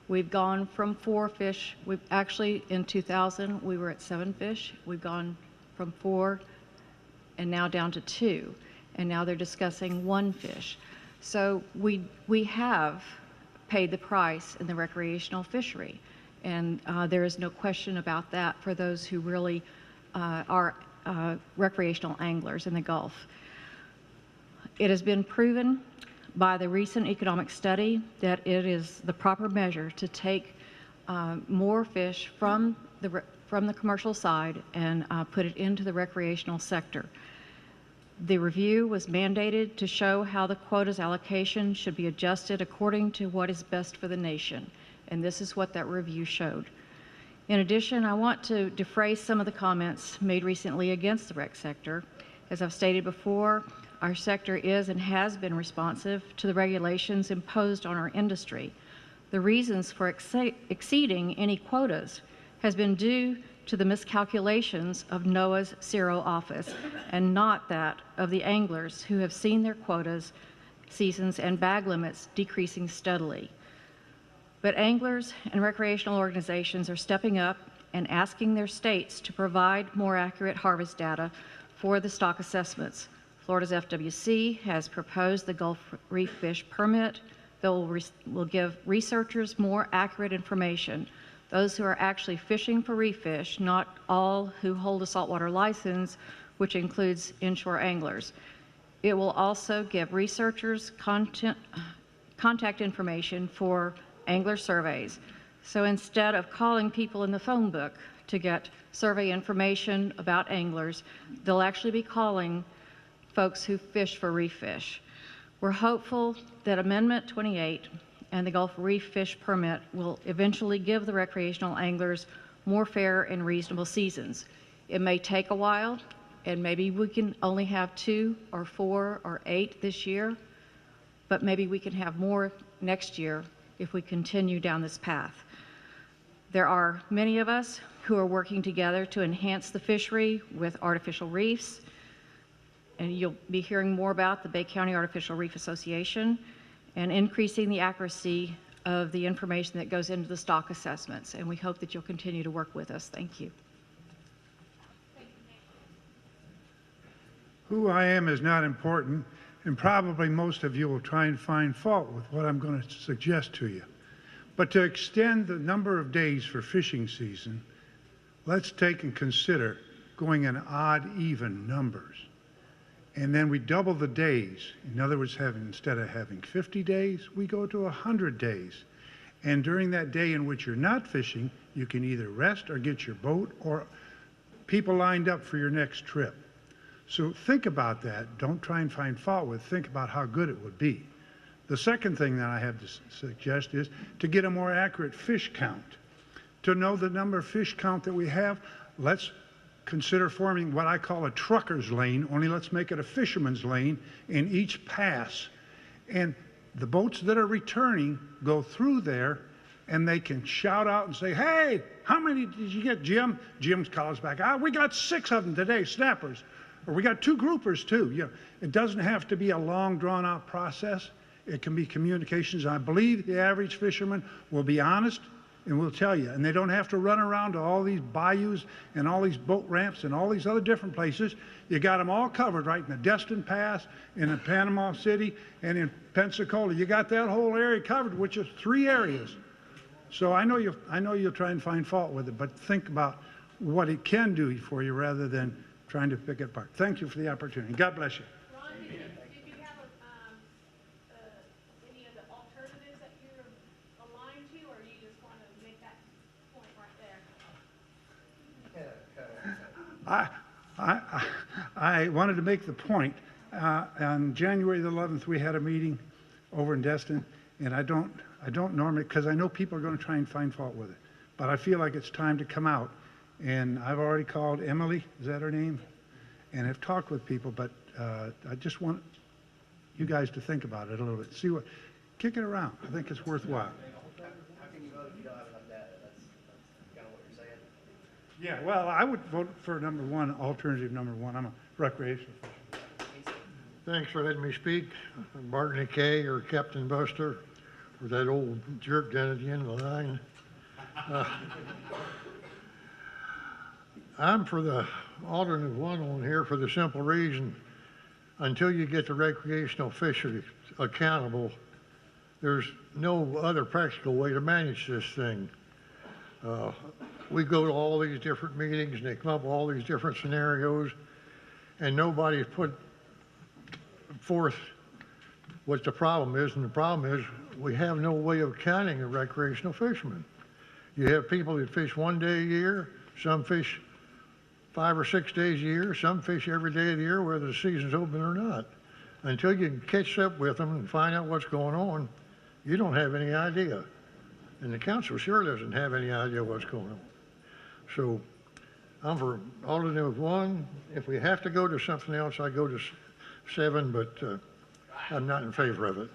We've gone from 4 fish. In 2000, we were at 7 fish. We've gone from 4 and now down to 2. And now they're discussing 1 fish. So we have paid the price in the recreational fishery. And there is no question about that for those who really are recreational anglers in the Gulf. It has been proven by the recent economic study that it is the proper measure to take more fish from the commercial side and put it into the recreational sector. The review was mandated to show how the quotas allocation should be adjusted according to what is best for the nation, and this is what that review showed. In addition, I want to defray some of the comments made recently against the rec sector. As I've stated before, our sector is and has been responsive to the regulations imposed on our industry. The reasons for exceeding any quotas has been due to the miscalculations of NOAA's Zero Office and not that of the anglers who have seen their quotas, seasons, and bag limits decreasing steadily. But anglers and recreational organizations are stepping up and asking their states to provide more accurate harvest data for the stock assessments. Florida's FWC has proposed the Gulf Reef Fish Permit that will give researchers more accurate information. Those who are actually fishing for reef fish, not all who hold a saltwater license, which includes inshore anglers. It will also give researchers contact information for angler surveys. So instead of calling people in the phone book to get survey information about anglers, they'll actually be calling folks who fish for reef fish. We're hopeful that Amendment 28 and the Gulf Reef Fish Permit will eventually give the recreational anglers more fair and reasonable seasons. It may take a while, and maybe we can only have 2 or 4 or 8 this year, but maybe we can have more next year if we continue down this path. There are many of us who are working together to enhance the fishery with artificial reefs, and you'll be hearing more about the Bay County Artificial Reef Association and increasing the accuracy of the information that goes into the stock assessments. And we hope that you'll continue to work with us. Thank you. Who I am is not important, and probably most of you will try and find fault with what I'm going to suggest to you. But to extend the number of days for fishing season, let's take and consider going in odd, even numbers. And then we double the days. In other words, instead of having 50 days, we go to 100 days. And during that day in which you're not fishing, you can either rest or get your boat or people lined up for your next trip. So think about that. Don't try and find fault with. Think about how good it would be. The second thing that I have to suggest is to get a more accurate fish count. To know the number of fish count that we have, let's consider forming what I call a trucker's lane, only let's make it a fisherman's lane in each pass. And the boats that are returning go through there, and they can shout out and say, hey, how many did you get, Jim? Jim calls back, we got 6 of them today, snappers. Or we got 2 groupers too. You know, it doesn't have to be a long, drawn-out process. It can be communications. I believe the average fisherman will be honest and will tell you. And they don't have to run around to all these bayous and all these boat ramps and all these other different places. You got them all covered right in the Destin Pass, in Panama City, and in Pensacola. You got that whole area covered, which is 3 areas. So I know you'll try and find fault with it, but think about what it can do for you rather than trying to pick it apart. Thank you for the opportunity. God bless you. Ron, did you have any of the alternatives that you're aligned to, or you just want to make that point right there? I wanted to make the point. On January the 11th, we had a meeting over in Destin, and I don't normally, because I know people are going to try and find fault with it, but I feel like it's time to come out. And I've already called Emily, is that her name? And have talked with people, but I just want you guys to think about it a little bit. Kick it around. I think it's worthwhile. How can you vote if you don't have enough data? That's kind of what you're saying. Yeah, well, I would vote for number 1, alternative number 1. I'm a recreational fisherman. Thanks for letting me speak. Martin Kay or Captain Buster or that old jerk down at the end of the line. I'm for the alternative 1 on here for the simple reason, until you get the recreational fishery accountable, there's no other practical way to manage this thing. We go to all these different meetings and they come up with all these different scenarios, and nobody's put forth what the problem is, and the problem is we have no way of counting the recreational fishermen. You have people that fish 1 day a year, some fish 5 or 6 days a year, some fish every day of the year, whether the season's open or not. Until you can catch up with them and find out what's going on, you don't have any idea. And the council sure doesn't have any idea what's going on. So I'm for alternative 1. If we have to go to something else, I go to 7, but I'm not in favor of it.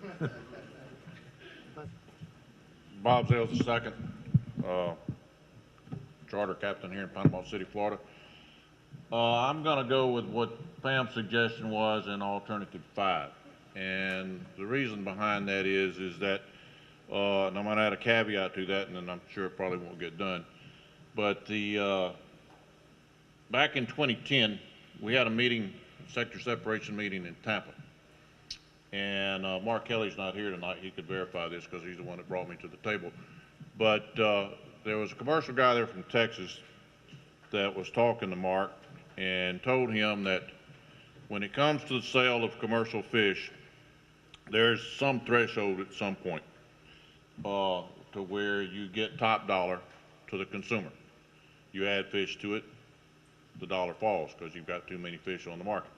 Bob Zales II, charter captain here in Panama City, Florida. I'm going to go with what Pam's suggestion was in alternative 5. And the reason behind that is that, and I'm going to add a caveat to that, and then I'm sure it probably won't get done. But back in 2010, we had a meeting, sector separation meeting in Tampa. And Mark Kelly's not here tonight. He could verify this because he's the one that brought me to the table. But there was a commercial guy there from Texas that was talking to Mark and told him that when it comes to the sale of commercial fish, there's some threshold at some point to where you get top dollar to the consumer. You add fish to it, the dollar falls because you've got too many fish on the market.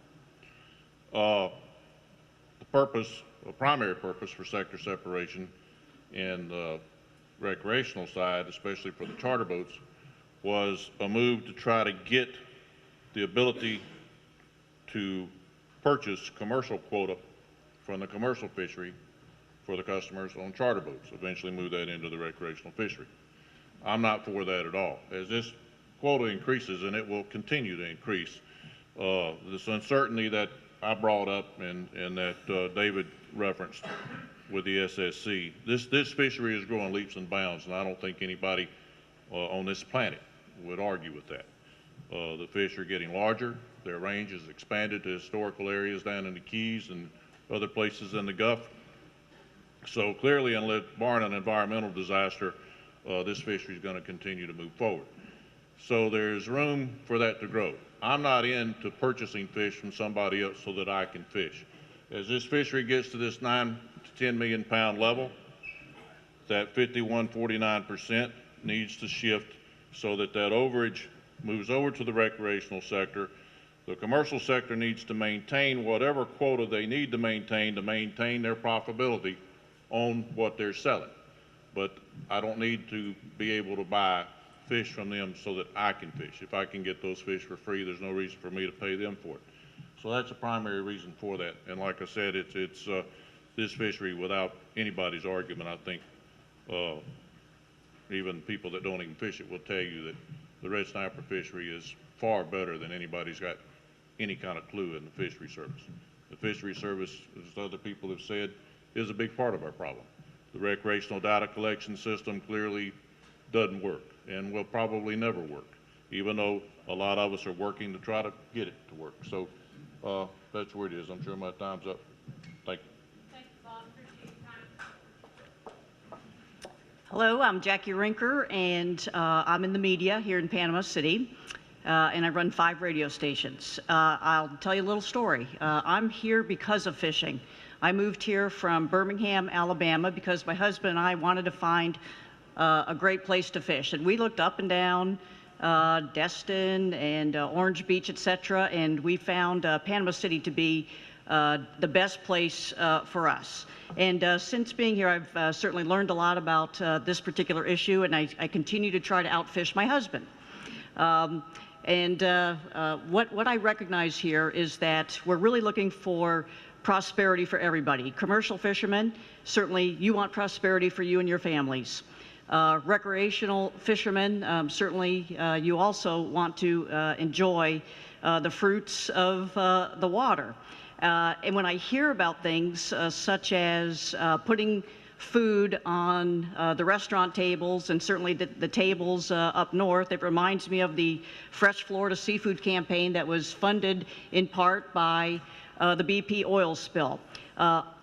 The primary purpose for sector separation in the recreational side, especially for the charter boats, was a move to try to get the ability to purchase commercial quota from the commercial fishery for the customers on charter boats, eventually move that into the recreational fishery. I'm not for that at all. As this quota increases, and it will continue to increase, this uncertainty that I brought up and that David referenced with the SSC, this fishery is growing leaps and bounds, and I don't think anybody on this planet would argue with that. The fish are getting larger. Their range is expanded to historical areas down in the Keys and other places in the Gulf. So clearly, unless barring an environmental disaster, this fishery is going to continue to move forward. So there's room for that to grow. I'm not into purchasing fish from somebody else so that I can fish. As this fishery gets to this 9 to 10 million pound level, that 51-49% needs to shift so that overage moves over to the recreational sector. The commercial sector needs to maintain whatever quota they need to maintain their profitability on what they're selling. But I don't need to be able to buy fish from them so that I can fish. If I can get those fish for free, there's no reason for me to pay them for it. So that's a primary reason for that. And like I said, it's this fishery, without anybody's argument, I think even people that don't even fish it will tell you that the red snapper fishery is far better than anybody's got any kind of clue in the fishery service. The fishery service, as other people have said, is a big part of our problem. The recreational data collection system clearly doesn't work and will probably never work, even though a lot of us are working to try to get it to work. So that's where it is. I'm sure my time's up. Thank you. Thank you, Bob. Appreciate your time. Hello, I'm Jackie Rinker, and I'm in the media here in Panama City, and I run 5 radio stations. I'll tell you a little story. I'm here because of fishing. I moved here from Birmingham, Alabama, because my husband and I wanted to find a great place to fish, and we looked up and down Destin and Orange Beach, etc., and we found Panama City to be the best place for us. And since being here, I've certainly learned a lot about this particular issue, and I continue to try to outfish my husband. What I recognize here is that we're really looking for prosperity for everybody. Commercial fishermen, certainly you want prosperity for you and your families. Recreational fishermen, certainly you also want to enjoy the fruits of the water. And when I hear about things such as putting food on the restaurant tables and certainly the tables up north, it reminds me of the Fresh Florida Seafood campaign that was funded in part by the BP oil spill,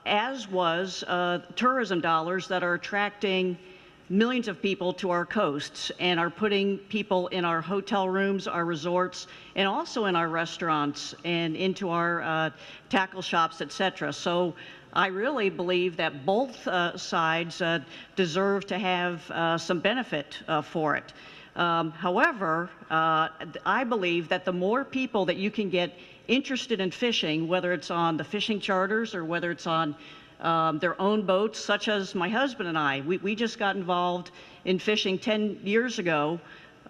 as was tourism dollars that are attracting millions of people to our coasts and are putting people in our hotel rooms, our resorts, and also in our restaurants and into our tackle shops, etc. So I really believe that both sides deserve to have some benefit for it. However, I believe that the more people that you can get interested in fishing, whether it's on the fishing charters or whether it's on their own boats, such as my husband and I. We just got involved in fishing 10 years ago,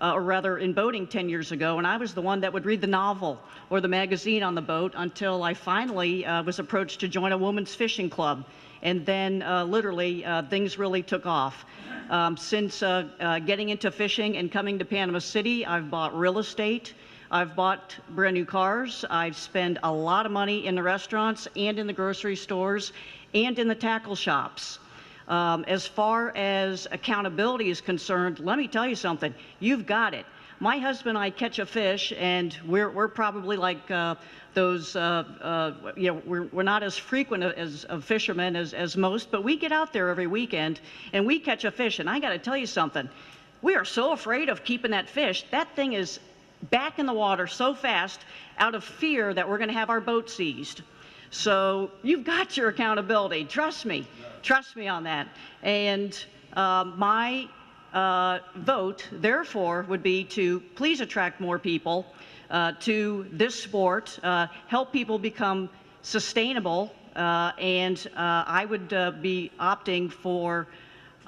or rather in boating 10 years ago, and I was the one that would read the novel or the magazine on the boat until I finally was approached to join a women's fishing club. And then literally things really took off. Since getting into fishing and coming to Panama City, I've bought real estate. I've bought brand new cars. I've spent a lot of money in the restaurants and in the grocery stores and in the tackle shops. As far as accountability is concerned, let me tell you something. You've got it. My husband and I catch a fish, and we're probably like those, we're not as frequent as fishermen as most, but we get out there every weekend and we catch a fish. And I got to tell you something. We are so afraid of keeping that fish. That thing is back in the water so fast out of fear that we're going to have our boat seized. So you've got your accountability. Trust me on that. And my vote, therefore, would be to please attract more people to this sport, help people become sustainable, and I would be opting for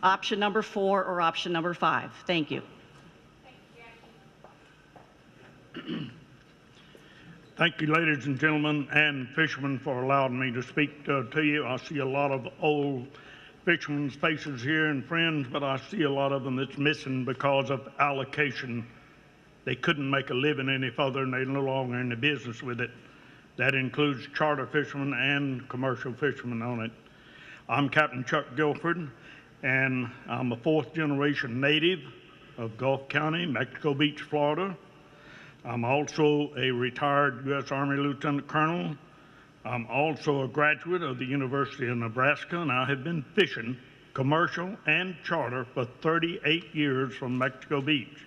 option number 4 or option number 5. Thank you. Thank you, ladies and gentlemen, and fishermen, for allowing me to speak to you. I see a lot of old fishermen's faces here and friends, but I see a lot of them that's missing because of allocation. They couldn't make a living any further, and they're no longer in the business with it. That includes charter fishermen and commercial fishermen on it. I'm Captain Chuck Guilford, and I'm a 4th-generation native of Gulf County, Mexico Beach, Florida. I'm also a retired U.S. Army Lieutenant Colonel. I'm also a graduate of the University of Nebraska, and I have been fishing, commercial and charter, for 38 years from Mexico Beach.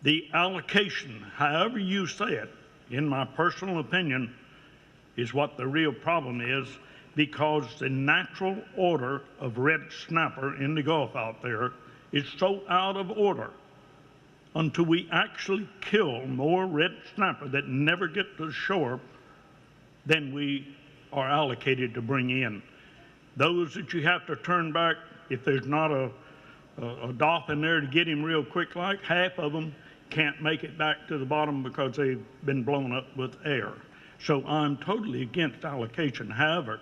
The allocation, however you say it, in my personal opinion, is what the real problem is, because the natural order of red snapper in the Gulf out there is so out of order. Until we actually kill more red snapper that never get to shore than we are allocated to bring in. Those that you have to turn back, if there's not a a dolphin there to get him real quick, like half of them can't make it back to the bottom because they've been blown up with air. So I'm totally against allocation. However,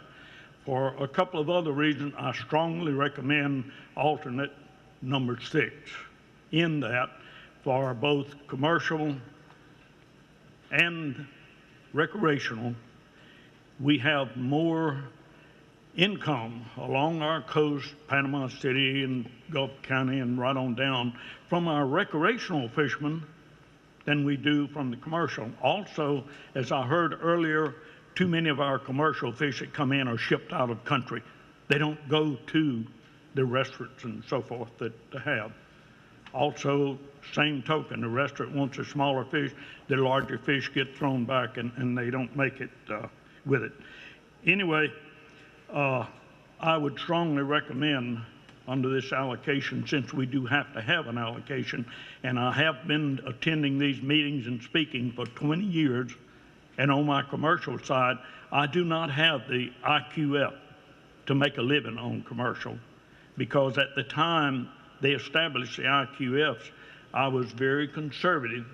for a couple of other reasons, I strongly recommend alternate number 6 in that for both commercial and recreational. We have more income along our coast, Panama City and Gulf County and right on down, from our recreational fishermen than we do from the commercial. Also, as I heard earlier, too many of our commercial fish that come in are shipped out of country. They don't go to the restaurants and so forth that they have. Also, same token, the restaurant wants a smaller fish, the larger fish get thrown back and they don't make it with it. Anyway, I would strongly recommend under this allocation, since we do have to have an allocation, and I have been attending these meetings and speaking for 20 years, and on my commercial side, I do not have the IQF to make a living on commercial, because at the time they established the IQFs, I was very conservative,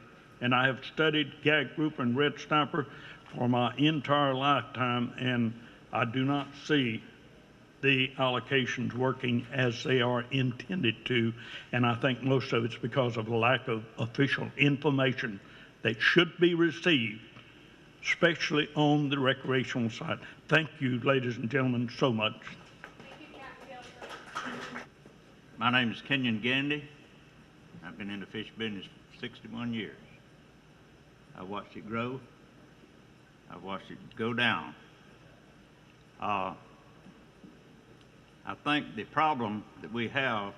and I have studied gag grouper and red snapper for my entire lifetime, and I do not see the allocations working as they are intended to, and I think most of it's because of the lack of official information that should be received, especially on the recreational side. Thank you, ladies and gentlemen, so much. My name is Kenyon Gandy. I've been in the fish business for 61 years. I've watched it grow. I've watched it go down. I think the problem that we have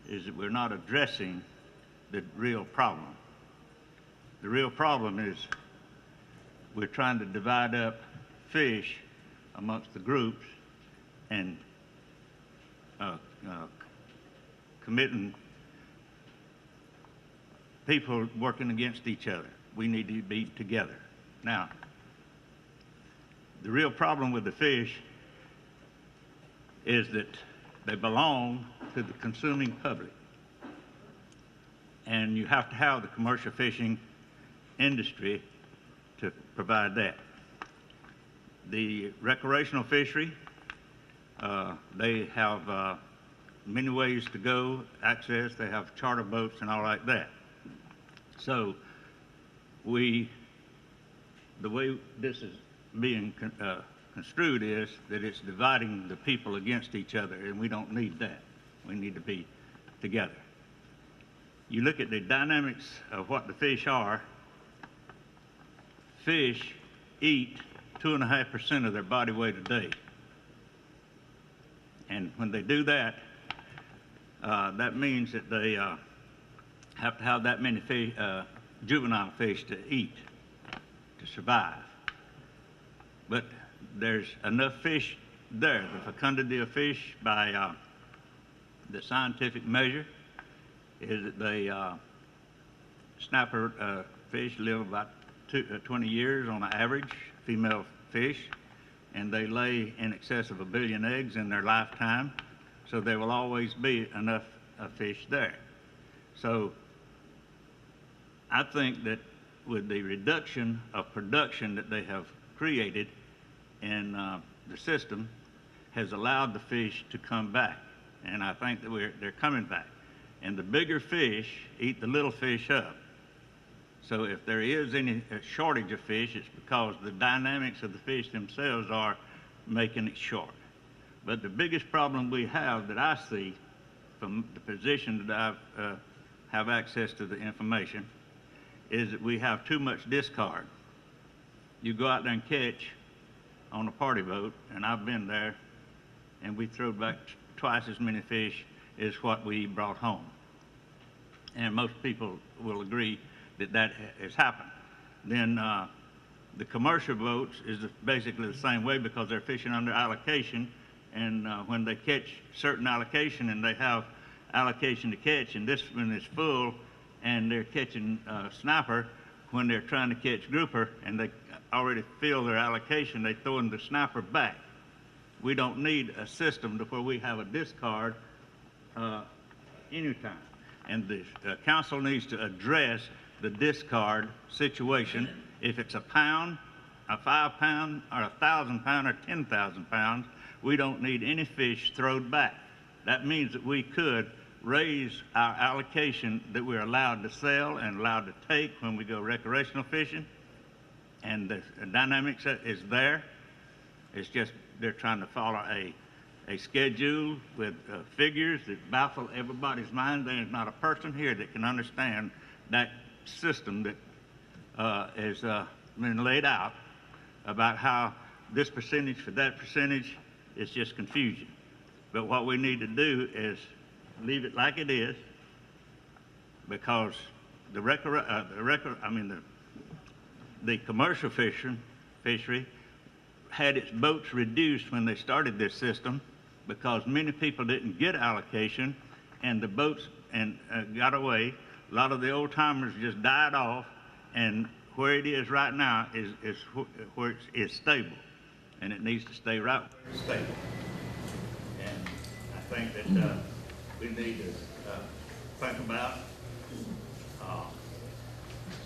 is that we're not addressing the real problem. The real problem is we're trying to divide up fish amongst the groups and committing people working against each other. We need to be together. Now, the real problem with the fish is that they belong to the consuming public. And you have to have the commercial fishing industry to provide that. The recreational fishery, they have many ways to go, access, they have charter boats and all like that. So the way this is being construed is that it's dividing the people against each other, and we don't need that. We need to be together. You look at the dynamics of what the fish are. Fish eat 2.5% of their body weight a day. And when they do that, that means that they have to have that many fish, juvenile fish to eat, to survive. But there's enough fish there. The fecundity of fish by the scientific measure is that they snapper fish live about 20 years on an average, female fish, and they lay in excess of 1 billion eggs in their lifetime, so there will always be enough fish there. So I think that with the reduction of production that they have created in the system has allowed the fish to come back, and I think that they're coming back. And the bigger fish eat the little fish up. So if there is any shortage of fish, it's because the dynamics of the fish themselves are making it short. But the biggest problem we have that I see from the position that I have access to the information is that we have too much discard. You go out there and catch on a party boat, and I've been there, and we throw back twice as many fish as what we brought home. And most people will agree that that has happened. Then the commercial boats is basically the same way because they're fishing under allocation, and when they catch certain allocation and they have allocation to catch, and this one is full, and they're catching snapper, when they're trying to catch grouper and they already fill their allocation, they throw in the snapper back. We don't need a system to where we have a discard anytime. And the council needs to address the discard situation. If it's a pound, a 5 pound, or 1,000 pound, or 10,000 pounds, we don't need any fish thrown back. That means that we could raise our allocation that we're allowed to sell and allowed to take when we go recreational fishing. And the dynamics is there. It's just they're trying to follow a schedule with figures that baffle everybody's mind. There's not a person here that can understand that system that has been laid out about how this percentage for that percentage is just confusion. But what we need to do is leave it like it is, because the commercial fishery had its boats reduced when they started this system because many people didn't get allocation, and the boats got away. A lot of the old timers just died off, and where it is right now is where it is stable, and it needs to stay right where it's stable. And I think that we need to think about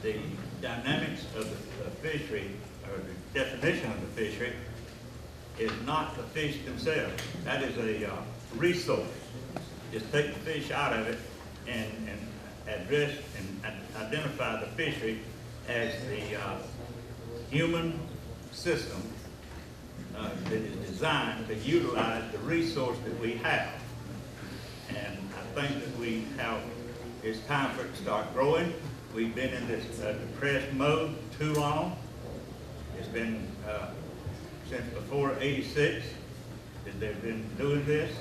the dynamics of the fishery, or the definition of the fishery, is not the fish themselves. That is a resource. Just take the fish out of it and address and identify the fishery as the human system that is designed to utilize the resource that we have. And I think that it's time for it to start growing. We've been in this depressed mode too long. It's been since before '86 that they've been doing this,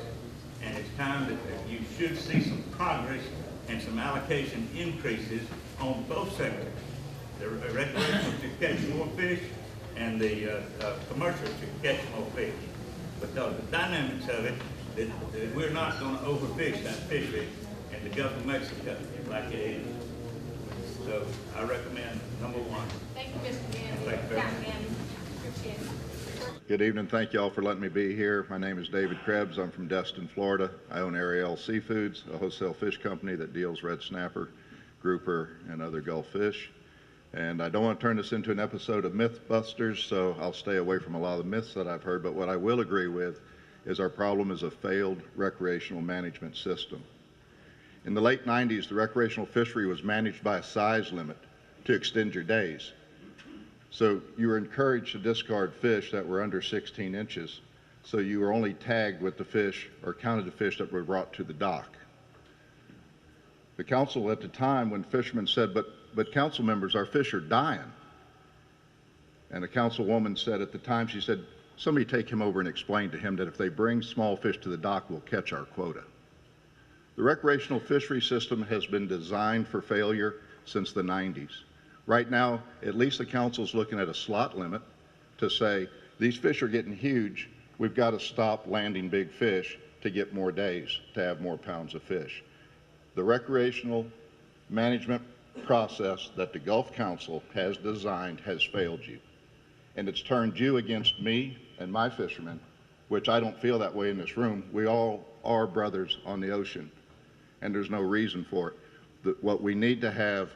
and it's time that you should see some progress and some allocation increases on both sectors. The recreational to catch more fish and the commercial to catch more fish. Because the dynamics of it, that we're not going to overfish that fishery in the Gulf of Mexico like it is. So I recommend number one. Thank you, Mr. Gandy. Thank you very much. Good evening. Thank you all for letting me be here. My name is David Krebs. I'm from Destin, Florida. I own Ariel Seafoods, a wholesale fish company that deals red snapper, grouper, and other Gulf fish. And I don't want to turn this into an episode of Mythbusters, so I'll stay away from a lot of the myths that I've heard. But what I will agree with is our problem is a failed recreational management system. In the late 90s, the recreational fishery was managed by a size limit to extend your days. So you were encouraged to discard fish that were under 16 inches, so you were only tagged with the fish or counted the fish that were brought to the dock. The council at the time, when fishermen said, but council members, our fish are dying. And the councilwoman said at the time, she said, somebody take him over and explain to him that if they bring small fish to the dock, we'll catch our quota. The recreational fishery system has been designed for failure since the 90s. Right now, at least the council's looking at a slot limit to say, these fish are getting huge, we've got to stop landing big fish to get more days, to have more pounds of fish. The recreational management process that the Gulf Council has designed has failed you. And it's turned you against me and my fishermen, which I don't feel that way in this room. We all are brothers on the ocean, and there's no reason for it. What we need to have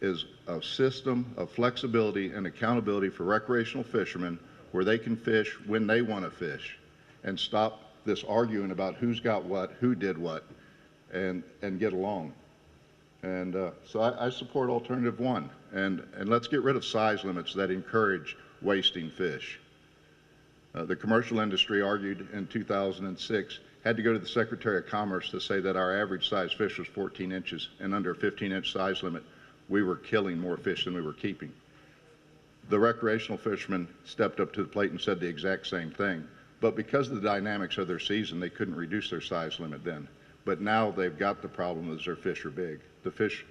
is a system of flexibility and accountability for recreational fishermen where they can fish when they want to fish, and stop this arguing about who's got what, who did what, and get along. And so I support alternative one, and let's get rid of size limits that encourage wasting fish. The commercial industry argued in 2006, had to go to the Secretary of Commerce to say that our average size fish was 14 inches, and under a 15-inch size limit, we were killing more fish than we were keeping. The recreational fishermen stepped up to the plate and said the exact same thing. But because of the dynamics of their season, they couldn't reduce their size limit then. But now they've got the problem is their fish are big. The fish,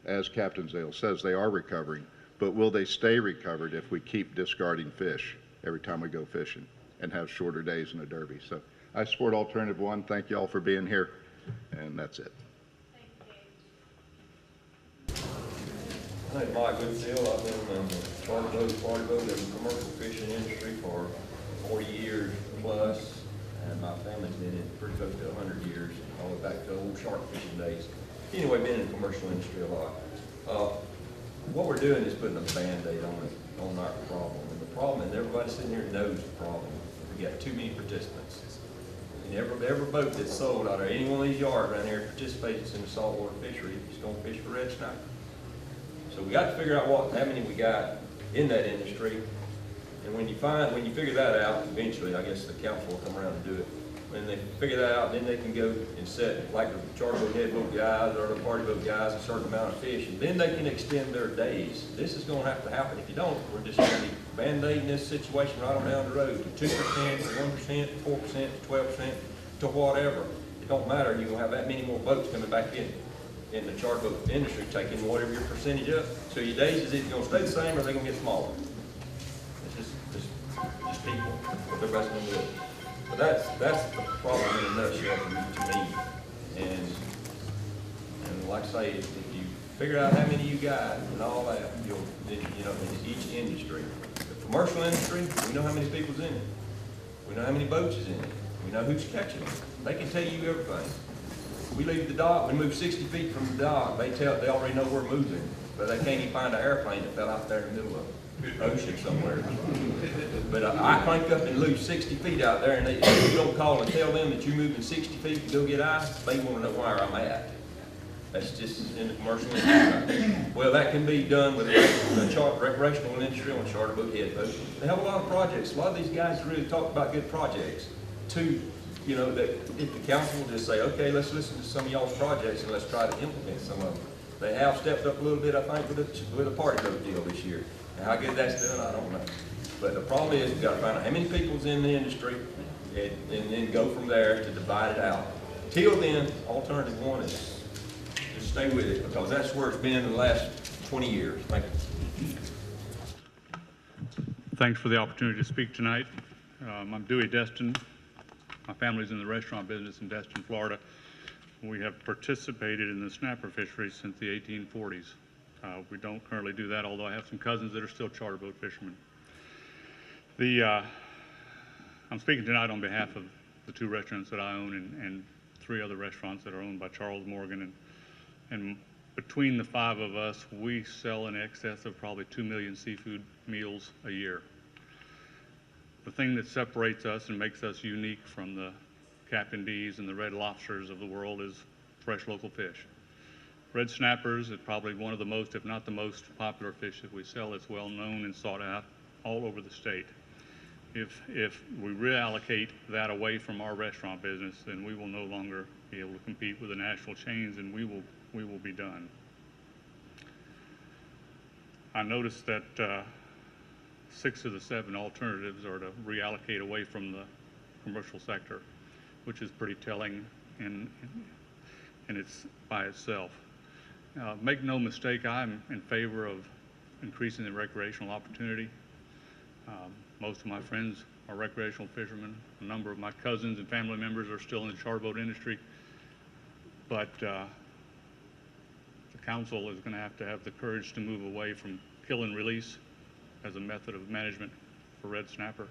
as Captain Zale says, they are recovering. But will they stay recovered if we keep discarding fish every time we go fishing and have shorter days in the Derby? So I support alternative one. Thank you all for being here. And that's it. My name is Mike Goodfield. I've been in the charter boat, party boat, and commercial fishing industry for 40 years plus. and my family's been in pretty close to 100 years, all the way back to old shark fishing days. Anyway, been in the commercial industry a lot. What we're doing is putting a Band-Aid on our problem. And the problem, and everybody sitting here knows the problem, we got too many participants. And every boat that's sold out there, any one of these yards around here participates in the saltwater fishery, is going to fish for red snapper. So we got to figure out how many we got in that industry. And when you figure that out, eventually, I guess the council will come around and do it. When they figure that out, then they can go and set, like the charter boat, head boat guys or the party boat guys, a certain amount of fish, and then they can extend their days. This is going to have to happen. If you don't, we're just going to be Band-Aiding this situation right on down the road to 2%, to 1%, to 4%, to 12%, to whatever. It don't matter. You're going to have that many more boats coming back in the charter boat industry, taking whatever your percentage up. So your days, is it going to stay the same or are they going to get smaller? It's just people. What everybody's going to do. But that's the problem in a nutshell to me. And like I say, if you figure out how many you got and all that, in each industry. The commercial industry, we know how many people's in it. We know how many boats is in it. We know who's catching them. They can tell you everything. We leave the dock, we move 60 feet from the dock, they already know we're moving, but they can't even find an airplane that fell out there in the middle of the ocean somewhere. But I crank up and lose 60 feet out there, and if you don't call and tell them that you're moving 60 feet to go get ice, they want to know where I'm at. That's just in the commercial industry. Well, that can be done with the recreational industry on charter boat, head boat. They have a lot of projects. A lot of these guys really talk about good projects too. That if the council will just say, okay, let's listen to some of y'all's projects and let's try to implement some of them. They have stepped up a little bit, I think, with a party boat deal this year. And how good that's done, I don't know. But the problem is, we've got to find out how many people's in the industry and then go from there to divide it out. Till then, alternative one is just stay with it, because that's where it's been in the last 20 years. Thank you. Thanks for the opportunity to speak tonight. I'm Dewey Destin. My family's in the restaurant business in Destin, Florida. We have participated in the snapper fishery since the 1840s. We don't currently do that, although I have some cousins that are still charter boat fishermen. I'm speaking tonight on behalf of the 2 restaurants that I own and 3 other restaurants that are owned by Charles Morgan. And between the 5 of us, we sell in excess of probably 2 million seafood meals a year. The thing that separates us and makes us unique from the Captain D's and the Red Lobsters of the world is fresh local fish. Red snappers is probably one of the most, if not the most popular fish that we sell. It's well known and sought out all over the state. If we reallocate that away from our restaurant business, then we will no longer be able to compete with the national chains, and we will be done. I noticed that 6 of the 7 alternatives are to reallocate away from the commercial sector, which is pretty telling in its by itself. Make no mistake, I'm in favor of increasing the recreational opportunity. Most of my friends are recreational fishermen. A number of my cousins and family members are still in the charter boat industry. But the council is going to have the courage to move away from kill and release as a method of management for red snapper.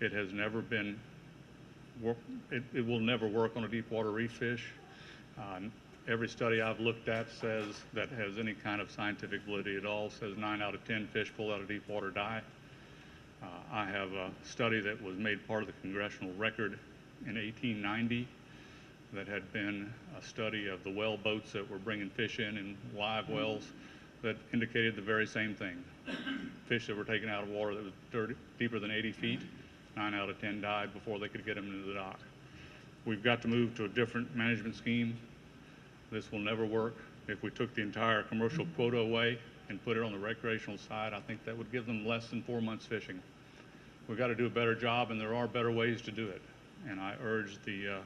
It has never been, it will never work on a deep water reef fish. Every study I've looked at says that has any kind of scientific validity at all says 9 out of 10 fish pulled out of deep water die. I have a study that was made part of the congressional record in 1890 that had been a study of the well boats that were bringing fish in live wells that indicated the very same thing. Fish that were taken out of water that was deeper than 80 feet, 9 out of 10 died before they could get them into the dock. We've got to move to a different management scheme. This will never work. If we took the entire commercial quota away and put it on the recreational side, I think that would give them less than 4 months fishing. We've got to do a better job, and there are better ways to do it. And I urge the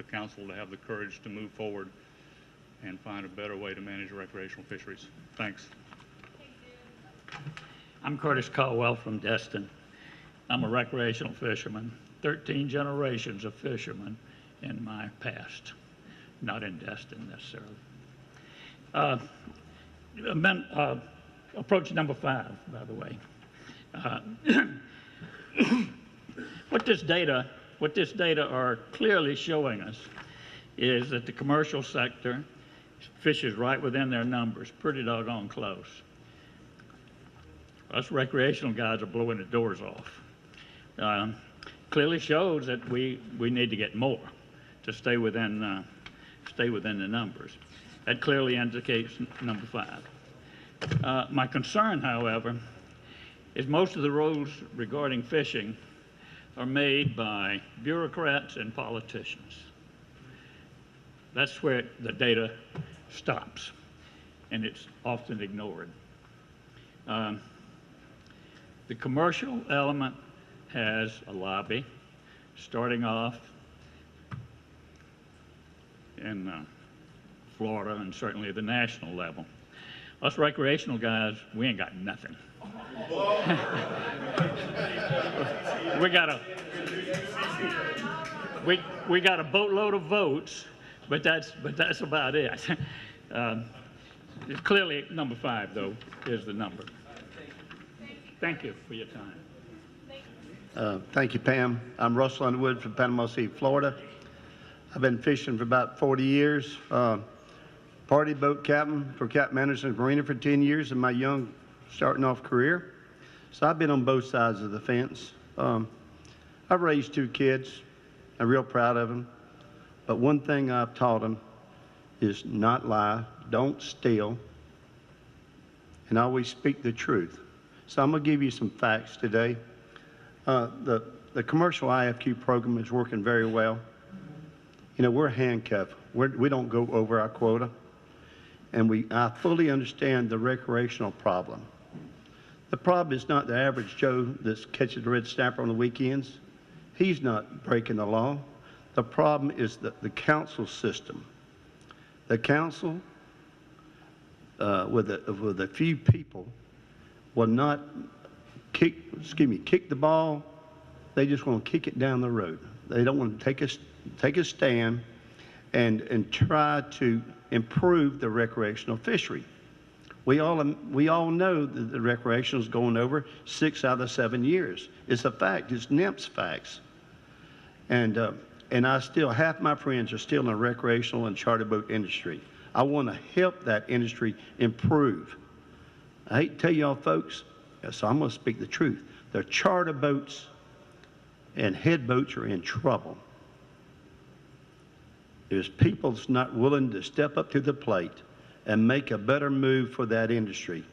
council to have the courage to move forward and find a better way to manage recreational fisheries. Thanks. I'm Curtis Caldwell from Destin. I'm a recreational fisherman, 13 generations of fishermen in my past, not in Destin necessarily. Approach number 5, by the way. What this data what this data are clearly showing us is that the commercial sector fishes right within their numbers, pretty doggone close. Us recreational guys are blowing the doors off. Clearly shows that we need to get more to stay within the numbers. That clearly indicates number 5. My concern, however, is most of the rules regarding fishing are made by bureaucrats and politicians. That's where the data stops, and it's often ignored. The commercial element has a lobby, starting off in Florida and certainly at the national level. Us recreational guys, we ain't got nothing. we got a boatload of votes, but that's about it. Clearly, number 5 though is the number. Thank you for your time. Thank you, Pam. I'm Russell Underwood from Panama City, Florida. I've been fishing for about 40 years. Party boat captain for Captain Anderson Marina for 10 years in my young starting off career. So I've been on both sides of the fence. I've raised 2 kids. I'm real proud of them. But one thing I've taught them is not lie, don't steal, and always speak the truth. So I'm going to give you some facts today. The commercial IFQ program is working very well. You know, we're handcuffed. We don't go over our quota. And I fully understand the recreational problem. The problem is not the average Joe that catches the red snapper on the weekends. He's not breaking the law. The problem is the council system. The council, with a few people, will not kick the ball. They just want to kick it down the road. They don't want to take a stand and try to improve the recreational fishery. We all know that the recreational is going over 6 out of 7 years. It's a fact. It's NIMS facts. And half my friends are still in the recreational and charter boat industry. I want to help that industry improve. I hate to tell y'all folks, so I'm going to speak the truth. The charter boats and head boats are in trouble. There's people that's not willing to step up to the plate and make a better move for that industry.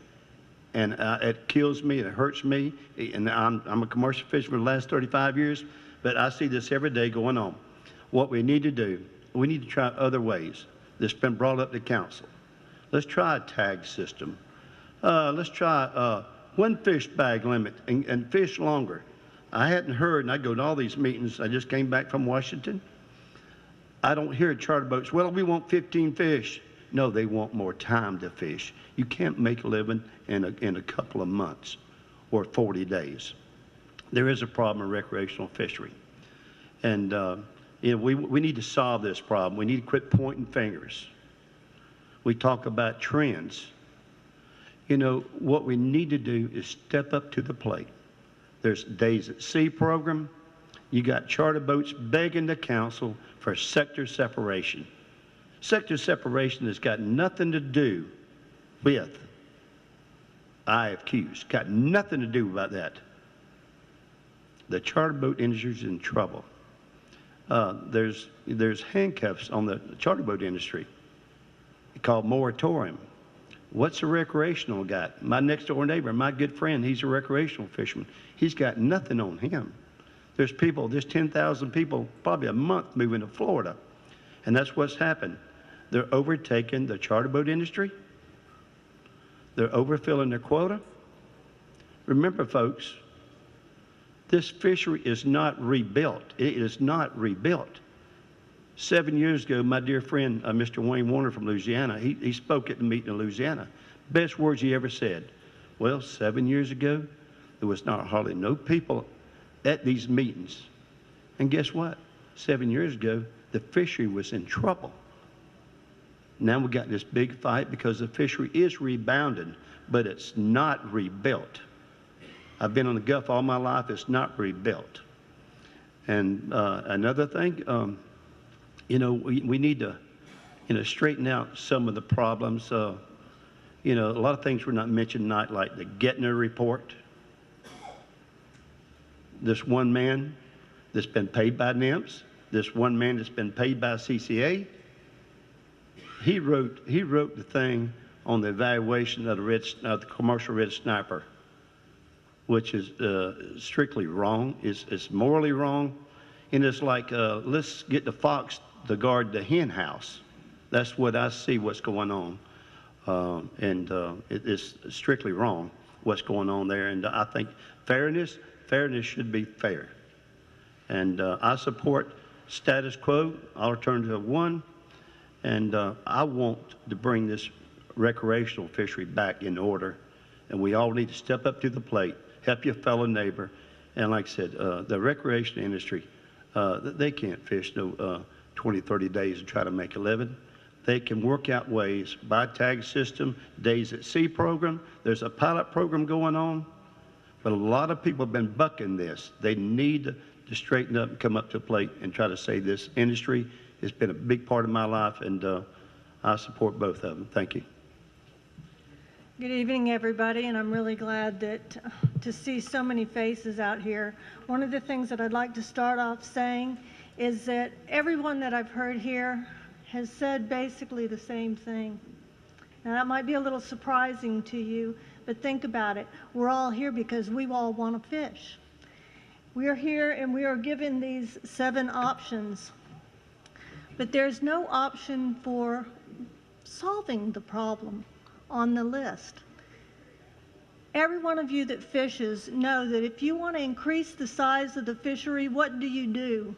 And it kills me, it hurts me, and I'm a commercial fisherman for the last 35 years, but I see this every day going on. What we need to do, we need to try other ways that's been brought up to council. Let's try a tag system. Let's try one fish bag limit and fish longer. I hadn't heard, and I go to all these meetings. I just came back from Washington. I don't hear charter boats, well, we want 15 fish. No, they want more time to fish. You can't make a living in a couple of months or 40 days. There is a problem in recreational fishery. And we need to solve this problem. We need to quit pointing fingers. We talk about trends. You know, what we need to do is step up to the plate. There's Days at Sea program. You got charter boats begging the council for sector separation. Sector separation has got nothing to do with IFQs. Got nothing to do about that. The charter boat industry is in trouble. There's handcuffs on the charter boat industry called moratorium. What's a recreational guy? My next door neighbor, my good friend, he's a recreational fisherman. He's got nothing on him. There's 10,000 people probably a month moving to Florida. And that's what's happened. They're overtaking the charter boat industry. They're overfilling their quota. Remember, folks, this fishery is not rebuilt. It is not rebuilt. 7 years ago, my dear friend, Mr. Wayne Warner from Louisiana, he spoke at the meeting in Louisiana. Best words he ever said. Well, 7 years ago, there was not hardly no people at these meetings. And guess what? 7 years ago, the fishery was in trouble. Now we got this big fight because the fishery is rebounding, but it's not rebuilt. I've been on the Gulf all my life. It's not rebuilt. And another thing, you know, we need to, you know, straighten out some of the problems. You know, a lot of things were not mentioned tonight, like the Gettner report. This one man that's been paid by NIMS, this one man that's been paid by CCA. He wrote the thing on the evaluation of the commercial red snapper, which is strictly wrong. It's morally wrong, and it's like let's get the fox to guard the hen house. That's what I see what's going on, and it is strictly wrong what's going on there. And I think fairness should be fair, and I support status quo, alternative one, and I want to bring this recreational fishery back in order, and we all need to step up to the plate, help your fellow neighbor, and like I said, the recreation industry, they can't fish no 20, 30 days and try to make a living. They can work out ways by tag system, days at sea program. There's a pilot program going on, but a lot of people have been bucking this. They need to straighten up and come up to the plate and try to save this industry. It's been a big part of my life, and I support both of them. Thank you. Good evening, everybody, and I'm really glad to see so many faces out here. One of the things that I'd like to start off saying is that everyone that I've heard here has said basically the same thing. Now, that might be a little surprising to you, but think about it. We're all here because we all want to fish. We are here and we are given these 7 options, but there's no option for solving the problem on the list. Every one of you that fishes know that if you want to increase the size of the fishery, what do?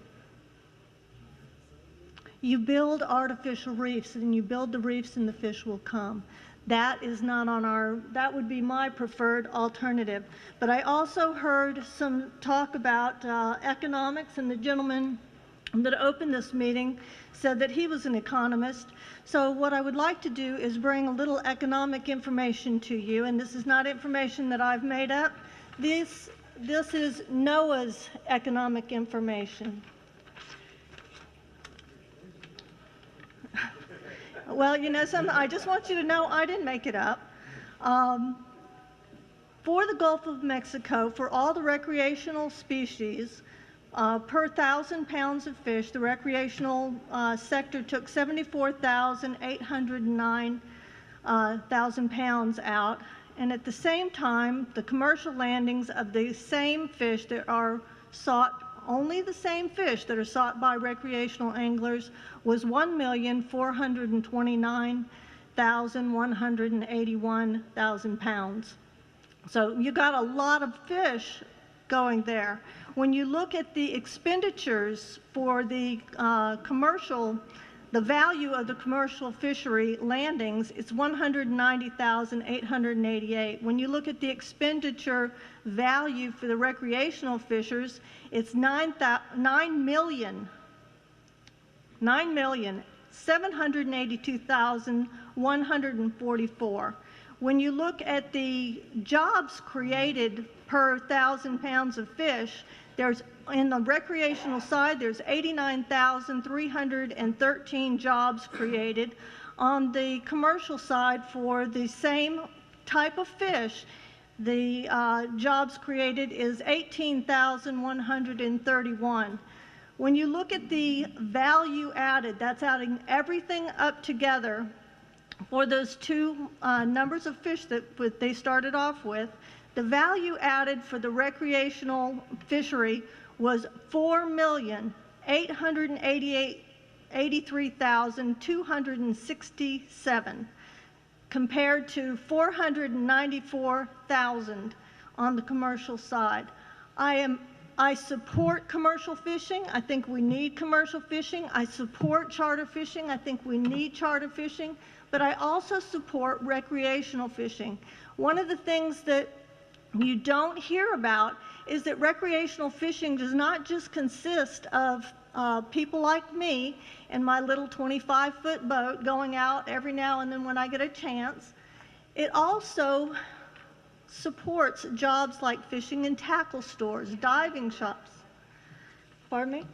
You build artificial reefs, and you build the reefs and the fish will come. That is not on that would be my preferred alternative. But I also heard some talk about economics, and the gentleman that opened this meeting said that he was an economist. So what I would like to do is bring a little economic information to you, and this is not information that I've made up. This is NOAA's economic information. Well, you know something, I just want you to know I didn't make it up. For the Gulf of Mexico, for all the recreational species, per 1,000 pounds of fish, the recreational sector took 74,809 pounds out. And at the same time, the commercial landings of the same fish that are sought, only the same fish that are sought by recreational anglers, was 1,429,181 pounds. So you got a lot of fish going there. When you look at the expenditures for the the value of the commercial fishery landings, it's 190,888. When you look at the expenditure value for the recreational fishers, it's 9,782,144. When you look at the jobs created per 1,000 pounds of fish, there's, in the recreational side, there's 89,313 jobs created. On the commercial side, for the same type of fish, the jobs created is 18,131. When you look at the value added, that's adding everything up together for those 2 numbers of fish that they started off with, the value added for the recreational fishery was 4,883,267 compared to 494,000 on the commercial side. I support commercial fishing. I think we need commercial fishing. I support charter fishing. I think we need charter fishing. But I also support recreational fishing. One of the things that you don't hear about is that recreational fishing does not just consist of people like me and my little 25-foot boat going out every now and then when I get a chance. It also supports jobs like fishing and tackle stores, diving shops. Pardon me?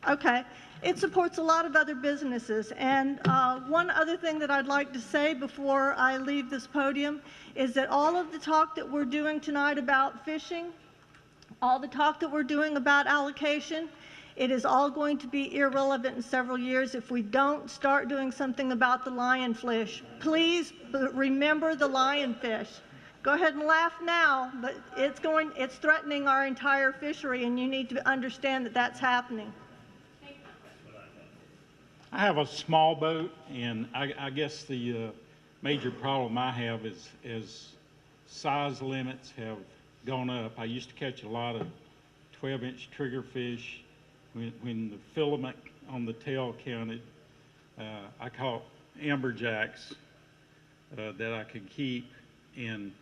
Okay. It supports a lot of other businesses. And one other thing that I'd like to say before I leave this podium is that all of the talk that we're doing tonight about fishing, all the talk that we're doing about allocation, it is all going to be irrelevant in several years if we don't start doing something about the lionfish. Please remember the lionfish. Go ahead and laugh now, but it's threatening our entire fishery, and you need to understand that that's happening. I have a small boat, and I guess the major problem I have is size limits have gone up. I used to catch a lot of 12-inch triggerfish when the filament on the tail counted. I caught amberjacks that I could keep, and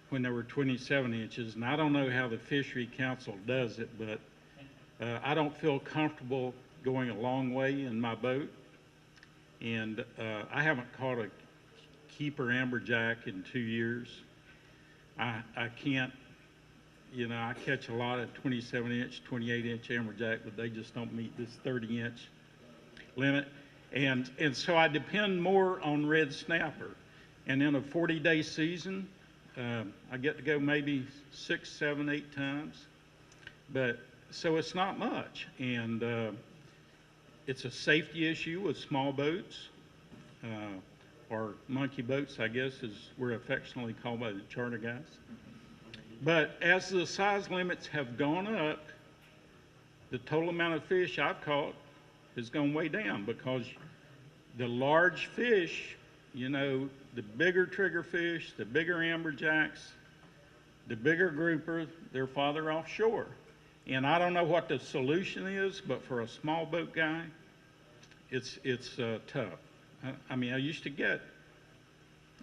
when they were 27 inches, and I don't know how the Fishery Council does it, but I don't feel comfortable going a long way in my boat, and I haven't caught a keeper amberjack in 2 years. I can't, you know, I catch a lot of 27-inch, 28-inch amberjack, but they just don't meet this 30-inch limit, and so I depend more on red snapper, and in a 40-day season, I get to go maybe 6, 7, 8 times, but so it's not much, and it's a safety issue with small boats, or monkey boats, I guess, as we're affectionately called by the charter guys. But as the size limits have gone up, the total amount of fish I've caught has gone way down, because the large fish, you know, the bigger triggerfish, the bigger amberjacks, the bigger grouper, they're farther offshore. And I don't know what the solution is, but for a small boat guy, it's tough. I mean, I used to get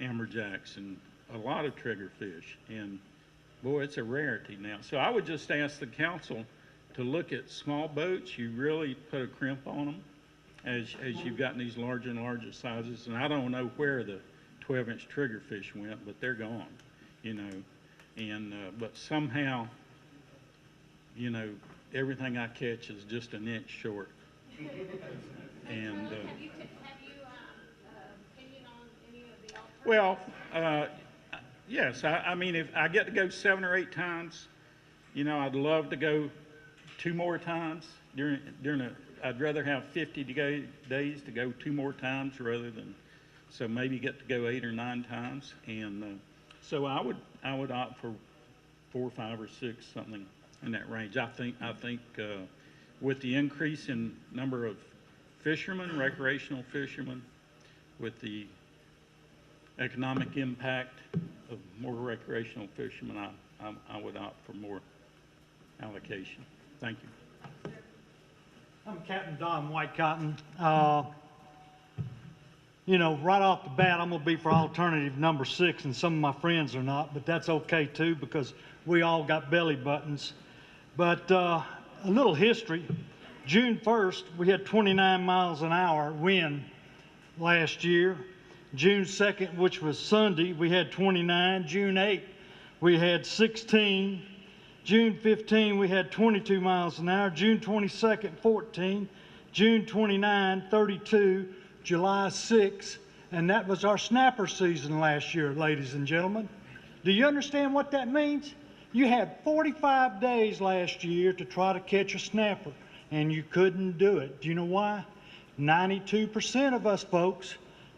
amberjacks and a lot of triggerfish, and boy, it's a rarity now. So I would just ask the council to look at small boats. You really put a crimp on them as you've gotten these larger and larger sizes. And I don't know where the 12-inch triggerfish went, but they're gone, you know. And but somehow, you know, everything I catch is just an inch short. And well, yes, I mean, if I get to go 7 or 8 times, you know, I'd love to go 2 more times during I'd rather have 50 days to go 2 more times rather than, so maybe get to go 8 or 9 times. And so I would opt for 4, 5, or 6, something in that range. I think with the increase in number of fishermen, recreational fishermen, with the economic impact of more recreational fishermen, I would opt for more allocation. Thank you. I'm Captain Don Whitecotton. You know, right off the bat, I'm going to be for alternative number 6, and some of my friends are not, but that's okay too, because we all got belly buttons. But a little history. June 1st, we had 29 miles an hour wind last year. June 2nd, which was Sunday, we had 29. June 8th, we had 16. June 15, we had 22 miles an hour. June 22nd, 14. June 29, 32. July 6, and that was our snapper season last year, ladies and gentlemen. Do you understand what that means? You had 45 days last year to try to catch a snapper, and you couldn't do it. Do you know why? 92% of us folks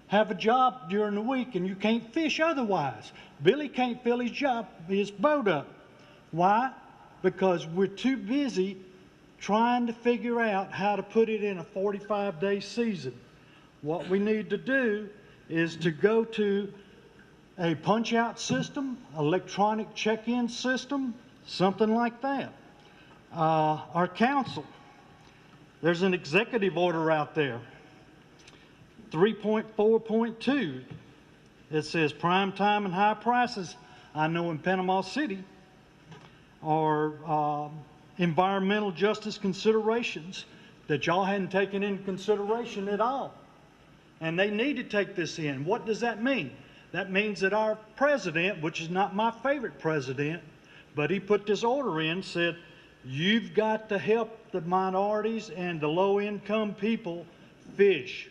have a job during the week, and you can't fish otherwise. Billy can't fill his boat up. Why? Because we're too busy trying to figure out how to put it in a 45-day season. What we need to do is to go to a punch-out system, electronic check-in system, something like that. Our council, there's an executive order out there, 3.4.2. It says prime time and high prices, I know in Panama City, are environmental justice considerations that y'all hadn't taken into consideration at all. And they need to take this in. What does that mean? That means that our president, which is not my favorite president, but he put this order in, said You've got to help the minorities and the low-income people fish.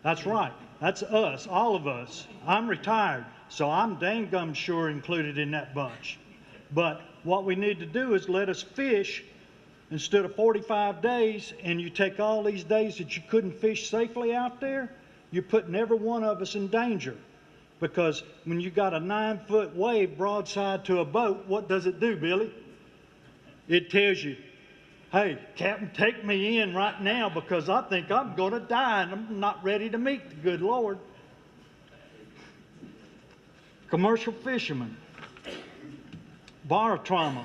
That's right. That's us, all of us. I'm retired, so I'm dang gum sure included in that bunch. But what we need to do is let us fish instead of 45 days, and you take all these days that you couldn't fish safely out there, you're putting every one of us in danger. Because when you got a 9-foot wave broadside to a boat, what does it do, Billy? It tells you, hey, Captain, take me in right now because I think I'm going to die and I'm not ready to meet the good Lord. Commercial fishermen, barotrauma.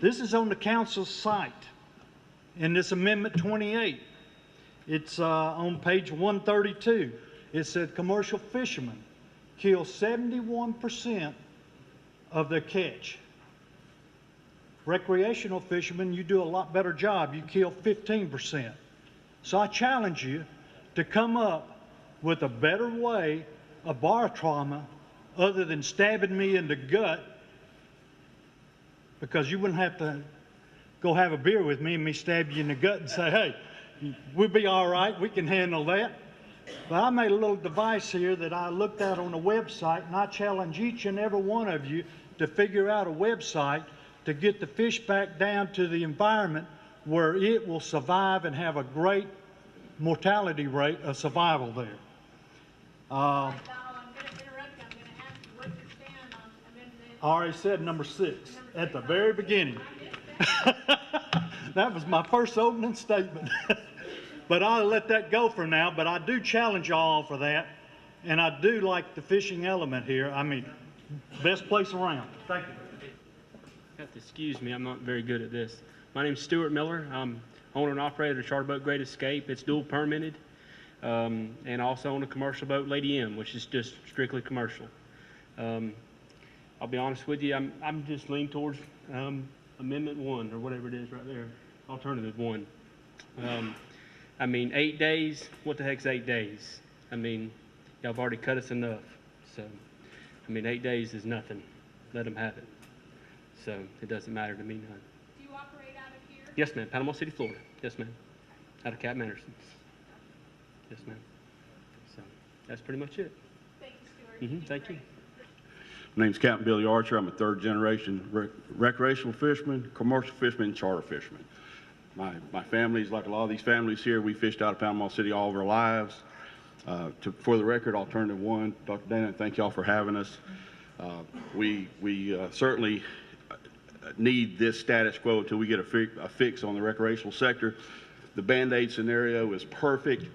This is on the council's site in this Amendment 28. It's on page 132. It said commercial fishermen kill 71% of their catch. Recreational fishermen, you do a lot better job. You kill 15%. So I challenge you to come up with a better way of barotrauma other than stabbing me in the gut, because you wouldn't have to go have a beer with me and me stab you in the gut and say, hey, we'll be all right, we can handle that. But I made a little device here that I looked at on the website, and I challenge each and every one of you to figure out a website to get the fish back down to the environment where it will survive and have a great mortality rate of survival there. I already said number 6 at the very beginning. That was my first opening statement. But I'll let that go for now, but I do challenge y'all for that. And I do like the fishing element here. I mean, best place around. Thank you. You have to excuse me, I'm not very good at this. My name's Stuart Miller. I'm owner and operator of Charter Boat Great Escape. It's dual permitted. And also own a commercial boat, Lady M, which is just strictly commercial. I'll be honest with you, I'm just leaning towards Amendment 1 or whatever it is right there, Alternative 1. I mean, 8 days, what the heck's 8 days? I mean, y'all have already cut us enough. So, I mean, 8 days is nothing. Let them have it. So, it doesn't matter to me none. Do you operate out of here? Yes, ma'am. Panama City, Florida. Yes, ma'am. Out of Captain Anderson's. Yes, ma'am. So, that's pretty much it. Thank you, Stuart. Thank you. My name's Captain Billy Archer. I'm a third-generation recreational fisherman, commercial fisherman, and charter fisherman. My family's like a lot of these families here. We fished out of Panama City all of our lives. For the record, Alternative 1, Dr. Dana, thank y'all for having us. We certainly need this status quo until we get a fix on the recreational sector. The Band-Aid scenario is perfect.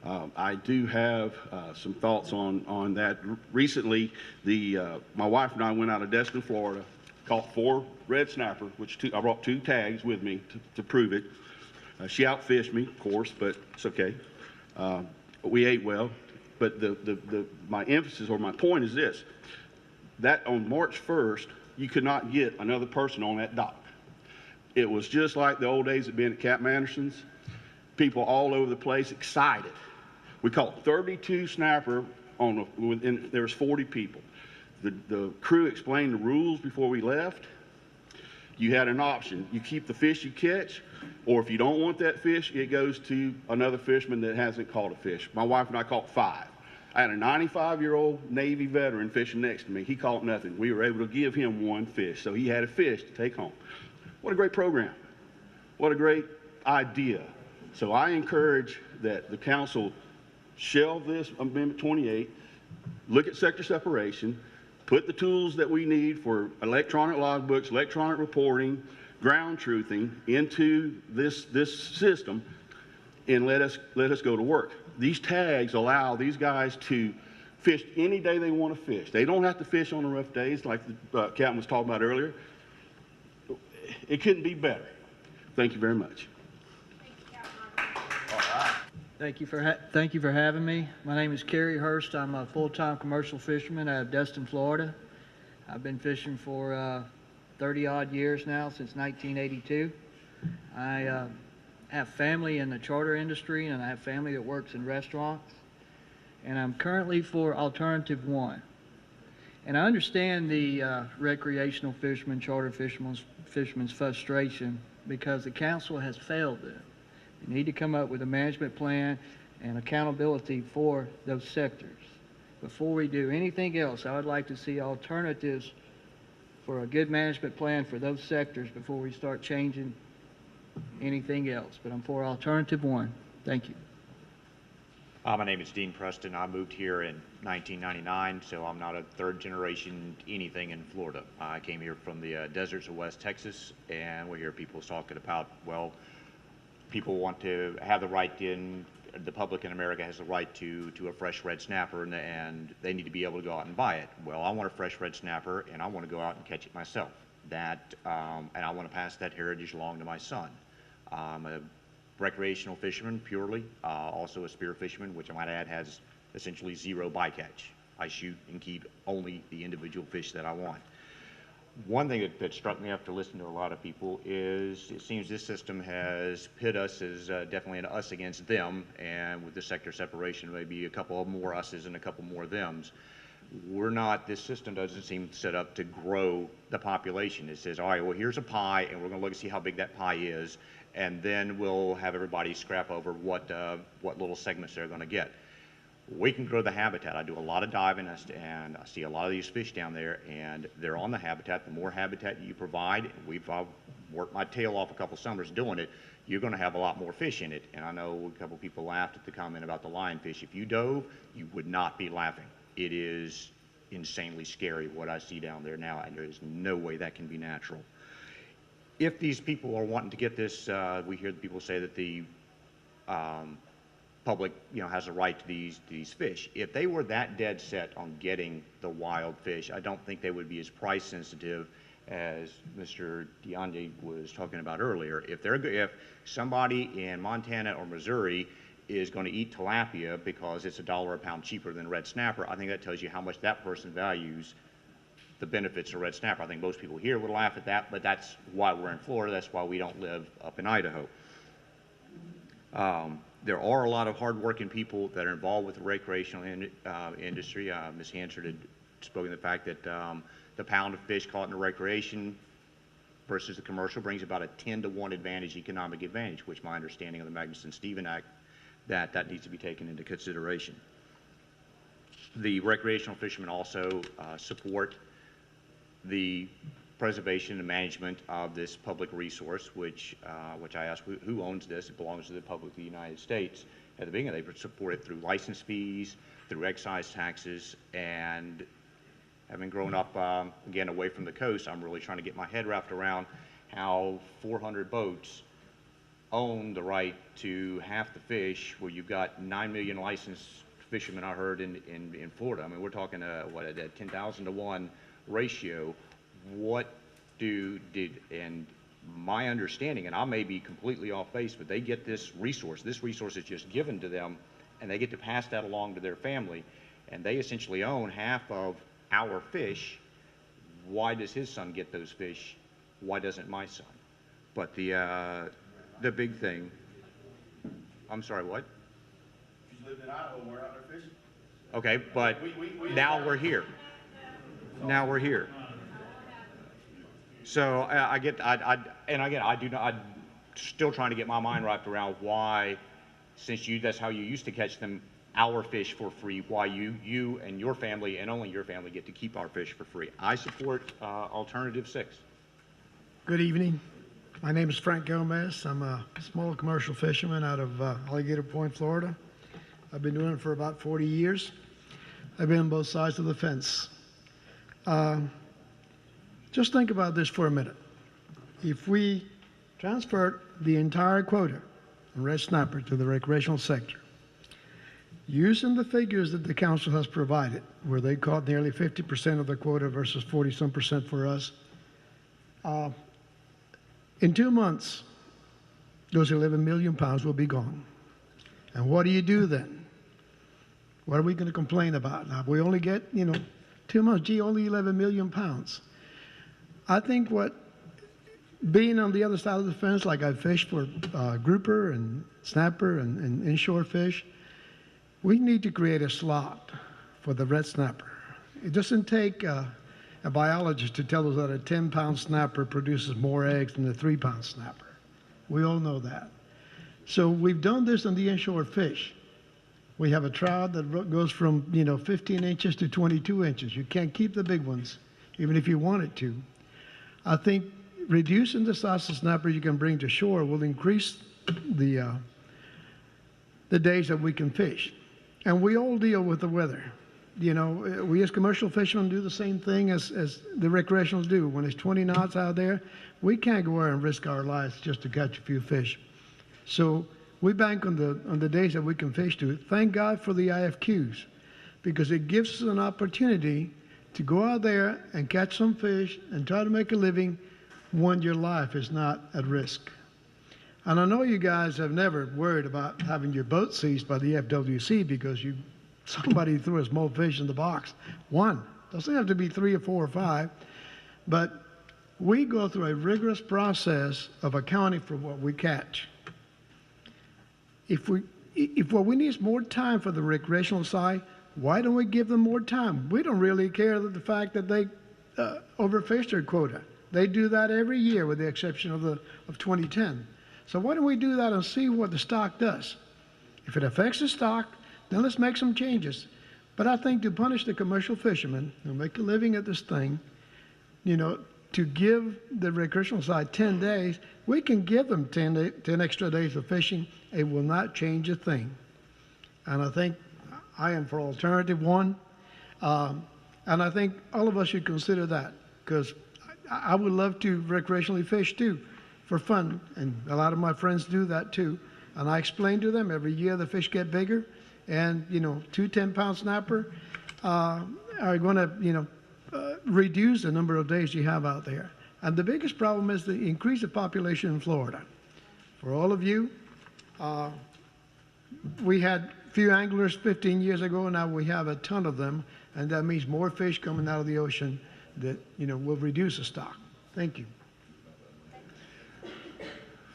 I do have some thoughts on that. Recently, my wife and I went out of Destin, Florida, caught 4 red snapper, which I brought 2 tags with me to prove it. She outfished me, of course, but it's okay. We ate well. But my emphasis or my point is this, that on March 1st, you could not get another person on that dock. It was just like the old days of being at Captain Anderson's. People all over the place excited. We caught 32 snapper and there was 40 people. The crew explained the rules before we left. You had an option. You keep the fish you catch, or if you don't want that fish, it goes to another fisherman that hasn't caught a fish. My wife and I caught 5. I had a 95-year-old Navy veteran fishing next to me. He caught nothing. We were able to give him 1 fish, so he had a fish to take home. What a great program. What a great idea. So I encourage that the council shelve this Amendment 28, look at sector separation, put the tools that we need for electronic logbooks, electronic reporting, ground truthing into this system, and let us go to work. These tags allow these guys to fish any day they want to fish. They don't have to fish on the rough days like the captain was talking about earlier. It couldn't be better. Thank you very much. Thank you for having me. My name is Kerry Hurst. I'm a full-time commercial fisherman out of Destin, Florida. I've been fishing for 30-odd years now, since 1982. I have family in the charter industry, and I have family that works in restaurants. And I'm currently for Alternative 1. And I understand the recreational fishermen, charter fishermen's frustration because the council has failed them. We need to come up with a management plan and accountability for those sectors. Before we do anything else, I would like to see alternatives for a good management plan for those sectors before we start changing anything else. But I'm for alternative one. Thank you. My name is Dean Preston. I moved here in 1999, so I'm not a third generation anything in Florida. I came here from the deserts of West Texas, and we hear people talking about, well, people want to have the right in, the public in America has the right to a fresh red snapper, and they need to be able to go out and buy it. Well, I want a fresh red snapper, and I want to go out and catch it myself. And I want to pass that heritage along to my son. I'm a recreational fisherman purely, also a spear fisherman, which I might add has essentially zero bycatch. I shoot and keep only the individual fish that I want. One thing that struck me after listening to a lot of people is it seems this system has pit us as definitely an us against them, and with the sector separation, maybe a couple of more us's and a couple more thems. This system doesn't seem set up to grow the population. It says, all right, well, here's a pie, and we're going to look and see how big that pie is, and then we'll have everybody scrap over what little segments they're going to get. We can grow the habitat. I do a lot of diving, and I see a lot of these fish down there, and they're on the habitat. The more habitat you provide, I've worked my tail off a couple summers doing it, you're going to have a lot more fish in it. And I know a couple people laughed at the comment about the lionfish. If you dove, you would not be laughing. It is insanely scary what I see down there now, and there is no way that can be natural. If these people are wanting to get this, we hear the people say that the public, has a right to these fish. If they were that dead set on getting the wild fish, I don't think they would be as price sensitive as Mr. DeAnde was talking about earlier. If somebody in Montana or Missouri is going to eat tilapia because it's $1 a pound cheaper than red snapper, I think that tells you how much that person values the benefits of red snapper. I think most people here would laugh at that, but that's why we're in Florida. That's why we don't live up in Idaho. There are a lot of hardworking people that are involved with the recreational industry. Ms. Hansard had spoken to the fact that the pound of fish caught in the recreation versus the commercial brings about a 10-to-1 economic advantage, which my understanding of the Magnuson-Stevens Act, that needs to be taken into consideration. The recreational fishermen also support the preservation and management of this public resource, which I asked who owns this. It belongs to the public of the United States. At the beginning, they would support it through license fees, through excise taxes, and having grown up, again, away from the coast, I'm really trying to get my head wrapped around how 400 boats own the right to half the fish, where you've got 9 million licensed fishermen, I heard, in Florida. I mean, we're talking a 10,000 to 1 ratio. And my understanding, and I may be completely off base, but they get this resource is just given to them, and they get to pass that along to their family, and they essentially own half of our fish. Why does his son get those fish? Why doesn't my son? But the big thing, I'm sorry, what? If you lived in Idaho, we're out there fishing. Okay, but now we're here. Now we're here. So I'm still trying to get my mind wrapped around why, since that's how you used to catch them, our fish for free, why you and your family and only your family get to keep our fish for free. I support alternative 6. Good evening. My name is Frank Gomez. I'm a small commercial fisherman out of Alligator Point, Florida. I've been doing it for about 40 years. I've been on both sides of the fence. Just think about this for a minute. If we transferred the entire quota in red snapper to the recreational sector, using the figures that the council has provided, where they caught nearly 50% of the quota versus 40-some% for us, in 2 months, those 11 million pounds will be gone. And what do you do then? What are we going to complain about? Now, we only get, 2 months, only 11 million pounds. I think being on the other side of the fence, like I fish for grouper and snapper and inshore fish, we need to create a slot for the red snapper It doesn't take a biologist to tell us that a 10-pound snapper produces more eggs than a 3-pound snapper. We all know that. So we've done this on the inshore fish. We have a trout that goes from 15 inches to 22 inches. You can't keep the big ones, even if you wanted to. I think reducing the size of snapper you can bring to shore will increase the days that we can fish. And we all deal with the weather. We as commercial fishermen do the same thing as the recreationals do. When it's 20 knots out there, we can't go out and risk our lives just to catch a few fish. So we bank on the days that we can fish to. Thank God for the IFQs, because it gives us an opportunity to go out there and catch some fish and try to make a living when your life is not at risk. And I know you guys have never worried about having your boat seized by the FWC because somebody threw a small fish in the box. One. Doesn't have to be 3 or 4 or 5. But we go through a rigorous process of accounting for what we catch. If what we need is more time for the recreational side, why don't we give them more time? We don't really care the fact that they overfished their quota. They do that every year with the exception of 2010. So why don't we do that and see what the stock does? If it affects the stock, then let's make some changes. But I think to punish the commercial fishermen who make a living at this thing, to give the recreational side 10 days, we can give them 10 extra days of fishing. It will not change a thing. And I think I am for alternative 1. And I think all of us should consider that, because I would love to recreationally fish too, for fun. And a lot of my friends do that too. And I explain to them every year the fish get bigger. And, 2 10-pound snapper are going to, reduce the number of days you have out there. And the biggest problem is the increase of population in Florida. For all of you, we had few anglers 15 years ago, and now we have a ton of them. And that means more fish coming out of the ocean that, will reduce the stock. Thank you.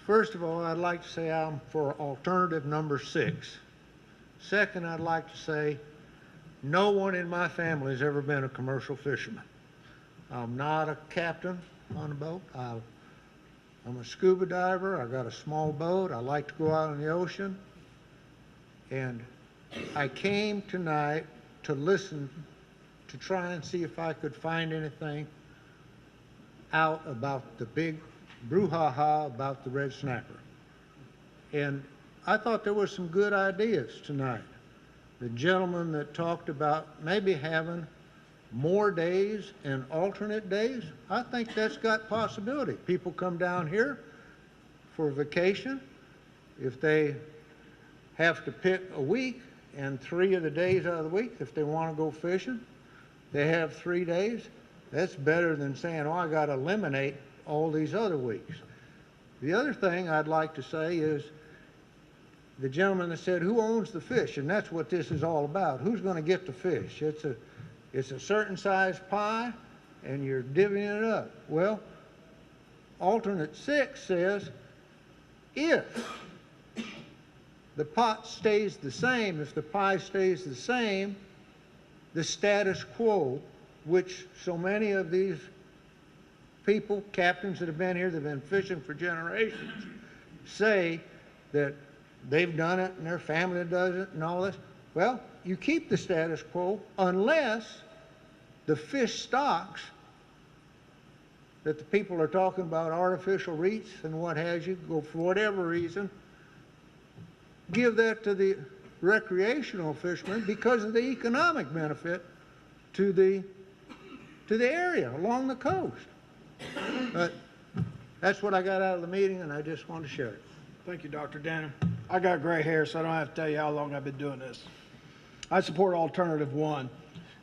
First of all, I'd like to say I'm for alternative number 6. Second, I'd like to say no one in my family has ever been a commercial fisherman. I'm not a captain on a boat. I'm a scuba diver. I got a small boat. I like to go out in the ocean. And I came tonight to listen, to try and see if I could find anything out about the big brouhaha about the red snapper. And I thought there were some good ideas tonight. The gentleman that talked about maybe having more days and alternate days, I think that's got possibility. People come down here for vacation. If they have to pick a week and 3 of the days out of the week, if they want to go fishing, they have 3 days. That's better than saying, oh, I got to eliminate all these other weeks. The other thing I'd like to say is the gentleman that said, who owns the fish? And that's what this is all about. Who's going to get the fish? It's a certain size pie, and you're divvying it up. Well, alternate 6 says, if the pot stays the same, if the pie stays the same, the status quo, which so many of these people, captains that have been here, that have been fishing for generations, say that they've done it and their family does it and all this. Well, you keep the status quo unless the fish stocks that the people are talking about, artificial reefs and what have you, go for whatever reason, give that to the recreational fishermen because of the economic benefit to the area along the coast. But that's what I got out of the meeting, and I just want to share it. Thank you, Dr. Dannon. I got gray hair, so I don't have to tell you how long I've been doing this. I support alternative 1.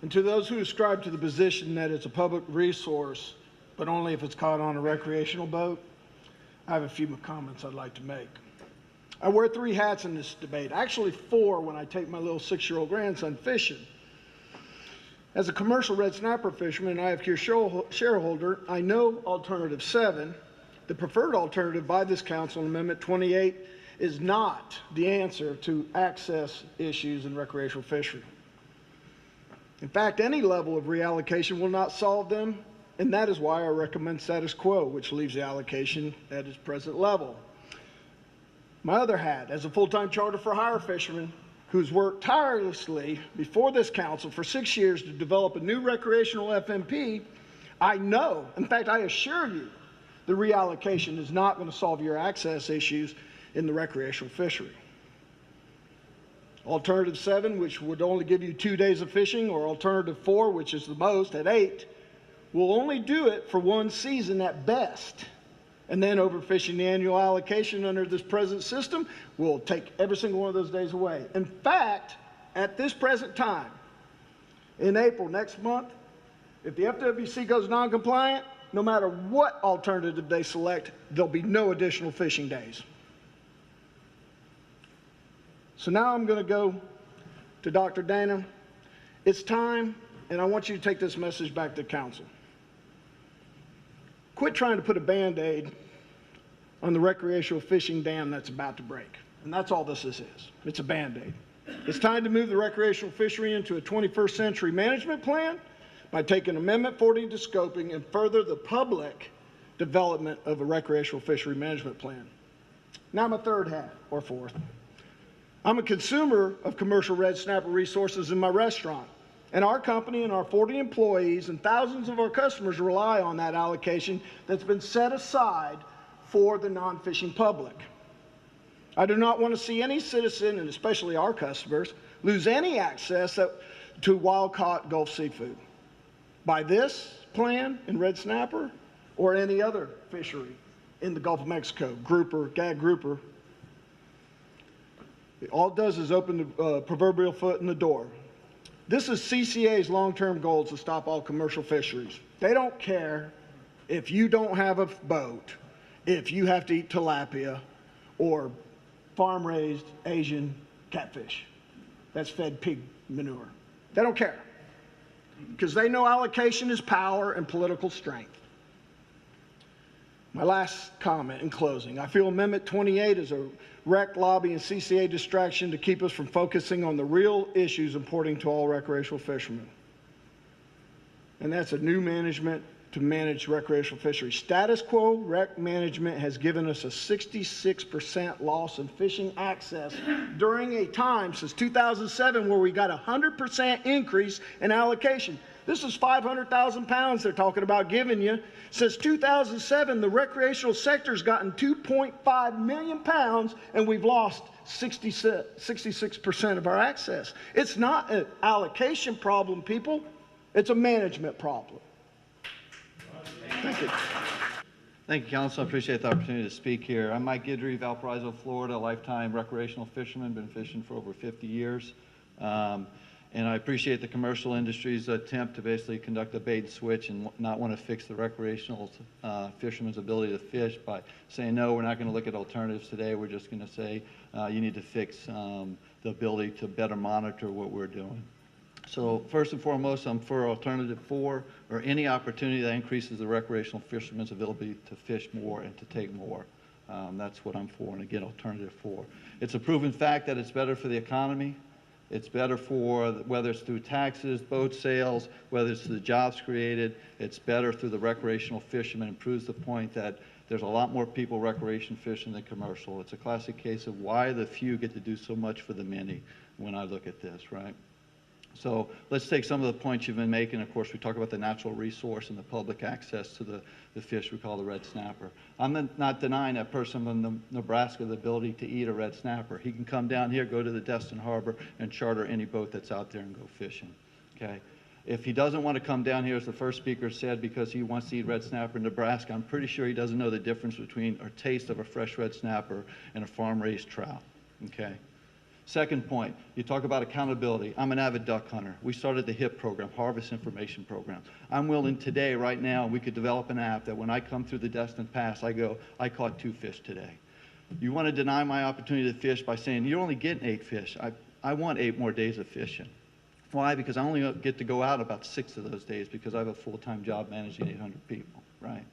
And to those who ascribe to the position that it's a public resource, but only if it's caught on a recreational boat, I have a few comments I'd like to make. I wear 3 hats in this debate, actually 4 when I take my little 6-year-old grandson fishing. As a commercial red snapper fisherman and IFQ shareholder, I know alternative 7, the preferred alternative by this council in Amendment 28, is not the answer to access issues in recreational fishery. In fact, any level of reallocation will not solve them, and that is why I recommend status quo, which leaves the allocation at its present level. My other hat, as a full-time charter for hire fisherman who's worked tirelessly before this council for 6 years to develop a new recreational FMP, I know, in fact, I assure you, the reallocation is not going to solve your access issues in the recreational fishery. Alternative 7, which would only give you 2 days of fishing, or Alternative 4, which is the most at 8, will only do it for one season at best. And then overfishing the annual allocation under this present system will take every single one of those days away. In fact, at this present time, in April next month, if the FWC goes non-compliant, no matter what alternative they select, there'll be no additional fishing days. So now I'm going to go to Dr. Dana. It's time, and I want you to take this message back to council. Quit trying to put a Band-Aid on the recreational fishing dam that's about to break. And that's all this is. It's a Band-Aid. It's time to move the recreational fishery into a 21st century management plan by taking Amendment 40 to scoping and further the public development of a recreational fishery management plan. Now my third hat, or fourth. I'm a consumer of commercial red snapper resources in my restaurant, and our company and our 40 employees and thousands of our customers rely on that allocation that's been set aside for the non-fishing public. I do not want to see any citizen, and especially our customers, lose any access to wild-caught Gulf seafood by this plan in red snapper or any other fishery in the Gulf of Mexico, grouper, gag grouper. All it does is open the proverbial foot in the door. This is CCA's long-term goal to stop all commercial fisheries. They don't care if you don't have a boat, if you have to eat tilapia or farm-raised Asian catfish that's fed pig manure. They don't care because they know allocation is power and political strength. My last comment in closing. I feel Amendment 28 is a rec, lobby, and CCA distraction to keep us from focusing on the real issues important to all recreational fishermen. And that's a new management to manage recreational fisheries. Status quo rec management has given us a 66% loss in fishing access during a time since 2007 where we got a 100% increase in allocation. This is 500,000 pounds they're talking about giving you. Since 2007, the recreational sector's gotten 2.5 million pounds, and we've lost 66% of our access. It's not an allocation problem, people. It's a management problem. Thank you. Thank you, Council. I appreciate the opportunity to speak here. I'm Mike Guidry, Valparaiso, Florida, lifetime recreational fisherman, been fishing for over 50 years. And I appreciate the commercial industry's attempt to basically conduct a bait and switch and not want to fix the recreational fishermen's ability to fish by saying, no, we're not going to look at alternatives today. We're just going to say you need to fix the ability to better monitor what we're doing. So first and foremost, I'm for Alternative 4, or any opportunity that increases the recreational fishermen's ability to fish more and to take more. That's what I'm for, and again, Alternative 4. It's a proven fact that it's better for the economy. It's better for, whether it's through taxes, boat sales, whether it's through the jobs created, it's better through the recreational fishermen. It proves the point that there's a lot more people recreation fishing than commercial. It's a classic case of why the few get to do so much for the many when I look at this, right? So let's take some of the points you've been making. Of course, we talk about the natural resource and the public access to the fish we call the red snapper. I'm not denying that person in Nebraska the ability to eat a red snapper. He can come down here, go to the Destin Harbor, and charter any boat that's out there and go fishing, okay? If he doesn't want to come down here, as the first speaker said, because he wants to eat red snapper in Nebraska, I'm pretty sure he doesn't know the difference between or taste of a fresh red snapper and a farm-raised trout, okay? Second point, you talk about accountability. I'm an avid duck hunter. We started the HIP program, Harvest Information Program. I'm willing today, right now, we could develop an app that when I come through the Destin Pass, I go, I caught 2 fish today. You want to deny my opportunity to fish by saying, you're only getting 8 fish. I want 8 more days of fishing. Why? Because I only get to go out about 6 of those days because I have a full-time job managing 800 people, right?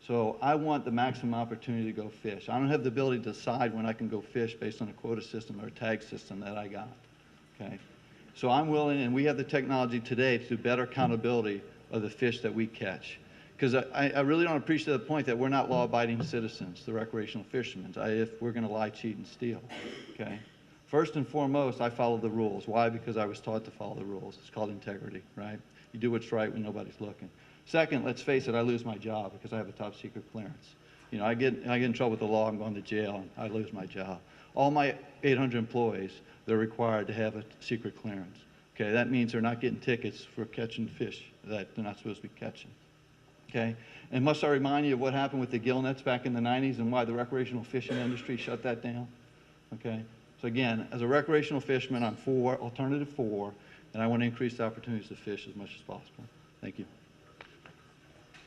So I want the maximum opportunity to go fish. I don't have the ability to decide when I can go fish based on a quota system or a tag system that I got, okay? So I'm willing, and we have the technology today to do better accountability of the fish that we catch. Because I really don't appreciate the point that we're not law-abiding citizens, the recreational fishermen, if we're going to lie, cheat, and steal, okay? First and foremost, I follow the rules. Why? Because I was taught to follow the rules. It's called integrity, right? You do what's right when nobody's looking. Second, let's face it, I lose my job because I have a top secret clearance. You know, I get in trouble with the law, I'm going to jail, and I lose my job. All my 800 employees, they're required to have a secret clearance. Okay, that means they're not getting tickets for catching fish that they're not supposed to be catching. Okay, and must I remind you of what happened with the gill nets back in the 90s and why the recreational fishing industry shut that down? Okay, so again, as a recreational fisherman, I'm for alternative 4, and I want to increase the opportunities to fish as much as possible. Thank you.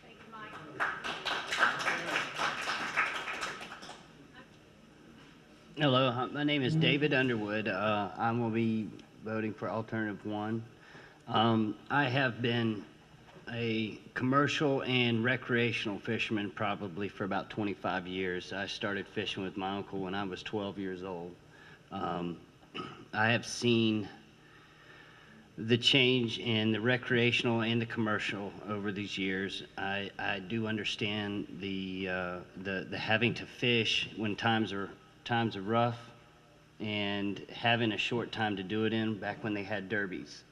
Thank you, Mike. Hello, my name is David Underwood. I will be voting for alternative 1. I have been a commercial and recreational fisherman probably for about 25 years. I started fishing with my uncle when I was 12 years old. I have seen the change in the recreational and the commercial over these years. I do understand the having to fish when times are rough and having a short time to do it in back when they had derbies.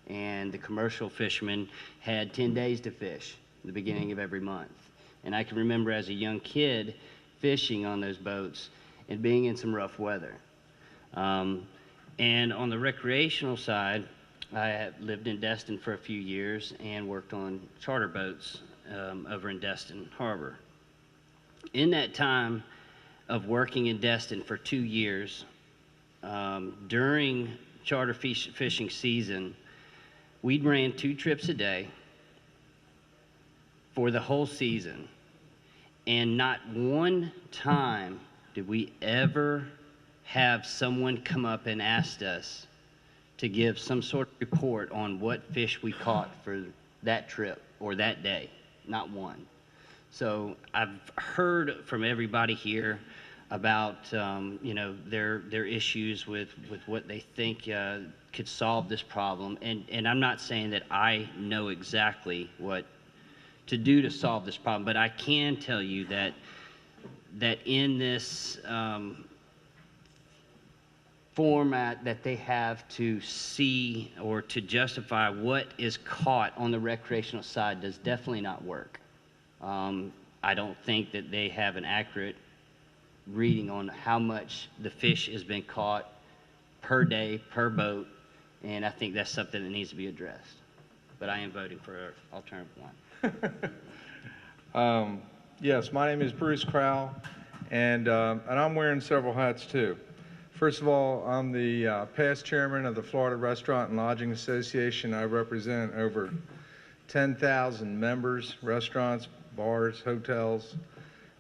And the commercial fishermen had 10 days to fish at the beginning of every month. And I can remember as a young kid fishing on those boats and being in some rough weather. And on the recreational side, I have lived in Destin for a few years and worked on charter boats over in Destin Harbor. In that time of working in Destin for 2 years, during charter fishing season, we ran 2 trips a day for the whole season, and not one time did we ever have someone come up and ask us to give some sort of report on what fish we caught for that trip or that day. Not one. So I've heard from everybody here about you know, their issues with what they think could solve this problem, and I'm not saying that I know exactly what to do to solve this problem, but I can tell you that in this format that they have to see or to justify what is caught on the recreational side does definitely not work. I don't think that they have an accurate reading on how much the fish has been caught per day, per boat, and I think that's something that needs to be addressed. But I am voting for alternative 1. Yes, my name is Bruce Crowell, and I'm wearing several hats too. First of all, I'm the past chairman of the Florida Restaurant and Lodging Association. I represent over 10,000 members, restaurants, bars, hotels,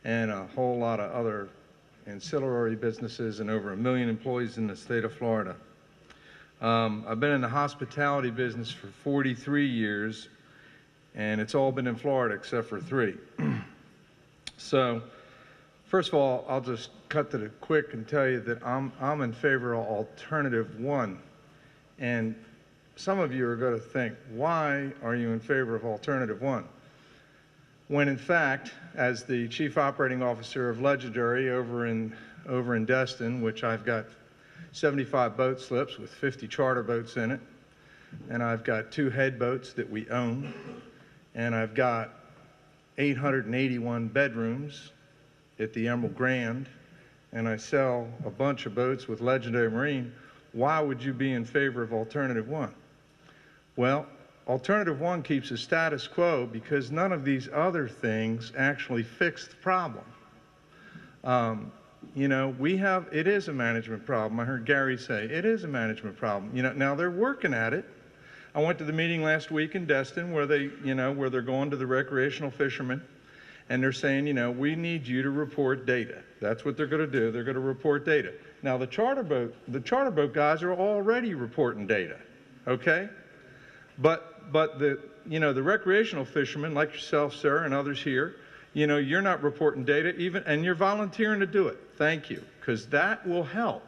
and a whole lot of other ancillary businesses, and over 1 million employees in the state of Florida. I've been in the hospitality business for 43 years, and it's all been in Florida except for 3. So, first of all, I'll just cut to the quick and tell you that I'm in favor of alternative 1. And some of you are going to think, why are you in favor of alternative 1? When in fact, as the Chief Operating Officer of Legendary over in Destin, which I've got 75 boat slips with 50 charter boats in it, and I've got 2 head boats that we own, and I've got 881 bedrooms at the Emerald Grand, and I sell a bunch of boats with Legendary Marine, why would you be in favor of alternative 1? Well, alternative 1 keeps the status quo because none of these other things actually fix the problem. You know, it is a management problem. I heard Gary say, it is a management problem. You know, now they're working at it. I went to the meeting last week in Destin where they're going to the recreational fishermen, and they're saying, you know, we need you to report data. That's what they're going to do. They're going to report data. Now the charter boat guys are already reporting data, okay? But the recreational fishermen like yourself, sir, and others here, you know, you're not reporting data and you're volunteering to do it. Thank you, because that will help.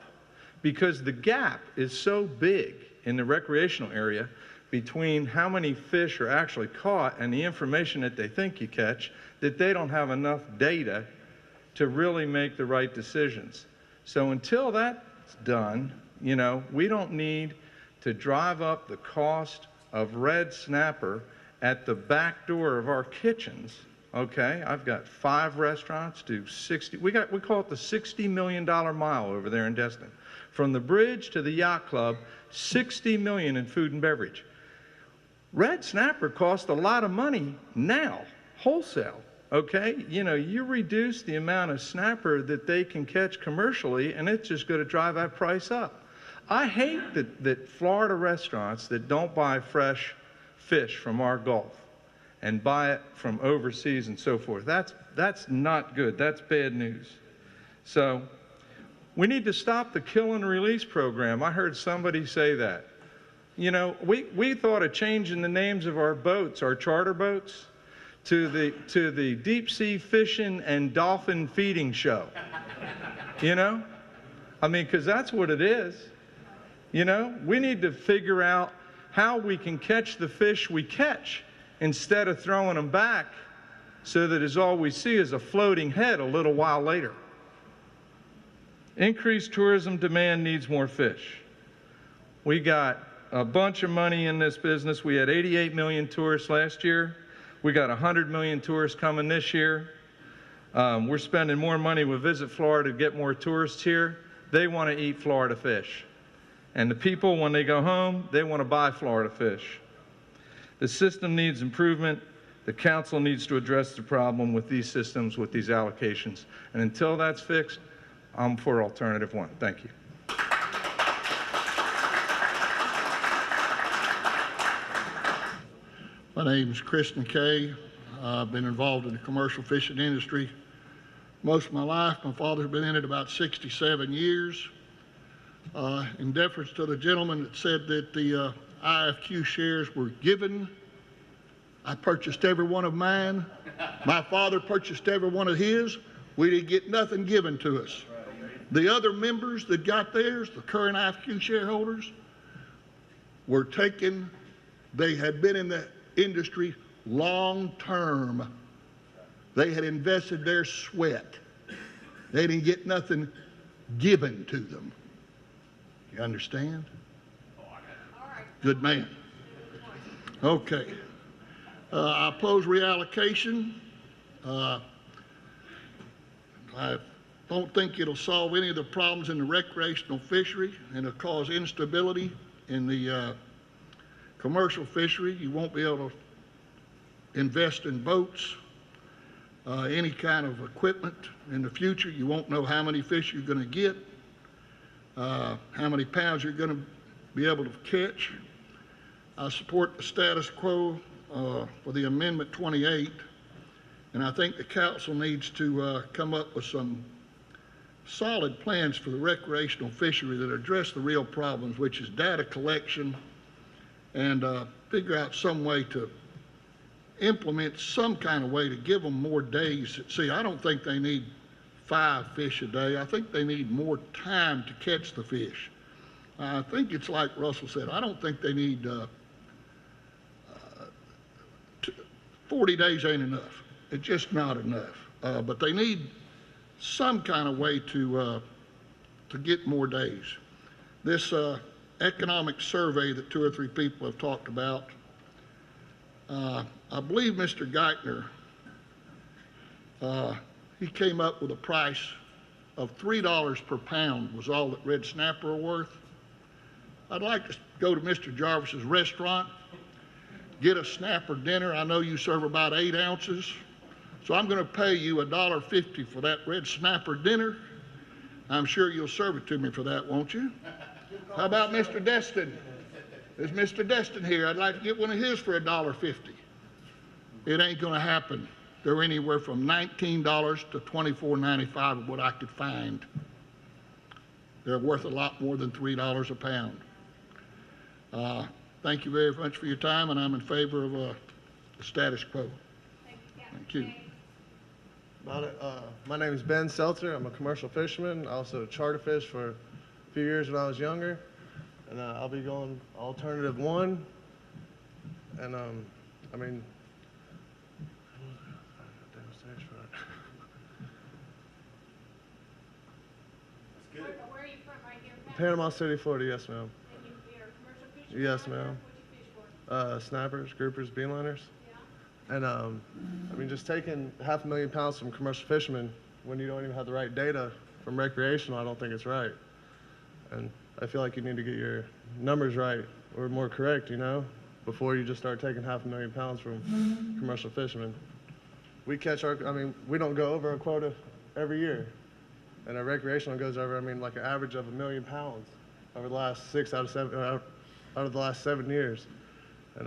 Because the gap is so big in the recreational area between how many fish are actually caught and the information that they think you catch, that they don't have enough data to really make the right decisions. So until that's done, you know, we don't need to drive up the cost of red snapper at the back door of our kitchens. Okay, I've got 5 restaurants, do 60, we call it the $60 million mile over there in Destin. From the bridge to the yacht club, $60 million in food and beverage. Red snapper costs a lot of money now, wholesale, okay? You know, you reduce the amount of snapper that they can catch commercially, and it's just gonna drive that price up. I hate that Florida restaurants that don't buy fresh fish from our Gulf and buy it from overseas and so forth. That's not good. That's bad news. So we need to stop the kill and release program. I heard somebody say that. You know, we thought of changing the names of our boats, our charter boats, to the deep sea fishing and dolphin feeding show. You know? I mean, because that's what it is. You know, we need to figure out how we can catch the fish we catch instead of throwing them back so that is all we see is a floating head a little while later. Increased tourism demand needs more fish. We got a bunch of money in this business. We had 88 million tourists last year. We got 100 million tourists coming this year. We're spending more money with Visit Florida to get more tourists here. They want to eat Florida fish. And the people, when they go home, they want to buy Florida fish. The system needs improvement. The council needs to address the problem with these systems, with these allocations. And until that's fixed, I'm for alternative 1. Thank you. My name is Chris McKay. I've been involved in the commercial fishing industry most of my life. My father's been in it about 67 years. In deference to the gentleman that said that the IFQ shares were given, I purchased every one of mine. My father purchased every one of his. We didn't get nothing given to us. The other members that got theirs, the current IFQ shareholders, were taken, they had been in the industry long term. They had invested their sweat. They didn't get nothing given to them. You understand? Good man. Okay. I oppose reallocation. I don't think it'll solve any of the problems in the recreational fishery, and it'll cause instability in the commercial fishery. You won't be able to invest in boats, any kind of equipment in the future. You won't know how many fish you're going to get, how many pounds you're going to be able to catch. I support the status quo for the Amendment 28, and I think the council needs to come up with some solid plans for the recreational fishery that address the real problems, which is data collection, and figure out some way to implement some kind of way to give them more days. See, I don't think they need 5 fish a day. I think they need more time to catch the fish. I think it's like Russell said, I don't think they need 40 days ain't enough. It's just not enough. But they need some kind of way to get more days. This economic survey that 2 or 3 people have talked about, I believe Mr. Geithner, he came up with a price of $3 per pound was all that red snapper are worth. I'd like to go to Mr. Jarvis's restaurant, get a snapper dinner. I know you serve about 8 ounces, so I'm going to pay you $1.50 for that red snapper dinner. I'm sure you'll serve it to me for that, won't you? How about Mr. Destin? There's Mr. Destin here. I'd like to get one of his for $1.50. It ain't going to happen. They're anywhere from $19 to $24.95 of what I could find. They're worth a lot more than $3 a pound. Thank you very much for your time, and I'm in favor of the status quo. Thank you. My name is Ben Seltzer. I'm a commercial fisherman. I also charter fished for a few years when I was younger. and I'll be going alternative one. And I mean, Where are you from right here? Panama City, Florida. Yes, ma'am. And you're a commercial fisherman? Yes, ma'am. What you fish for? Snappers, groupers, beamliners. Yeah. And I mean, just taking 500,000 pounds from commercial fishermen when you don't even have the right data from recreational, I don't think it's right. And I feel like you need to get your numbers right or more correct, you know, before you just start taking 500,000 pounds from commercial fishermen. We catch I mean, we don't go over a quota every year. And our recreational goes over, I mean, like an average of 1 million pounds over the last 6 out of the last 7 years. And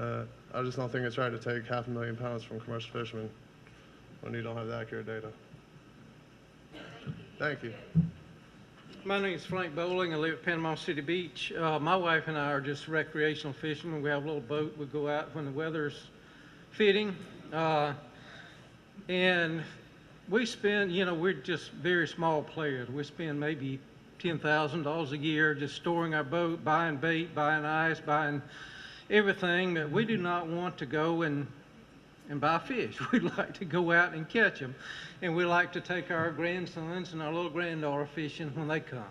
I just don't think it's right to take 500,000 pounds from commercial fishermen when you don't have the accurate data. Thank you. My name is Frank Bowling. I live at Panama City Beach. My wife and I are just recreational fishermen. We have a little boat. We go out when the weather's fitting. And we spend, you know, we're just very small players. We spend maybe $10,000 a year just storing our boat, buying bait, buying ice, buying everything. But we do not want to go and buy fish. We'd like to go out and catch them. And we like to take our grandsons and our little granddaughter fishing when they come.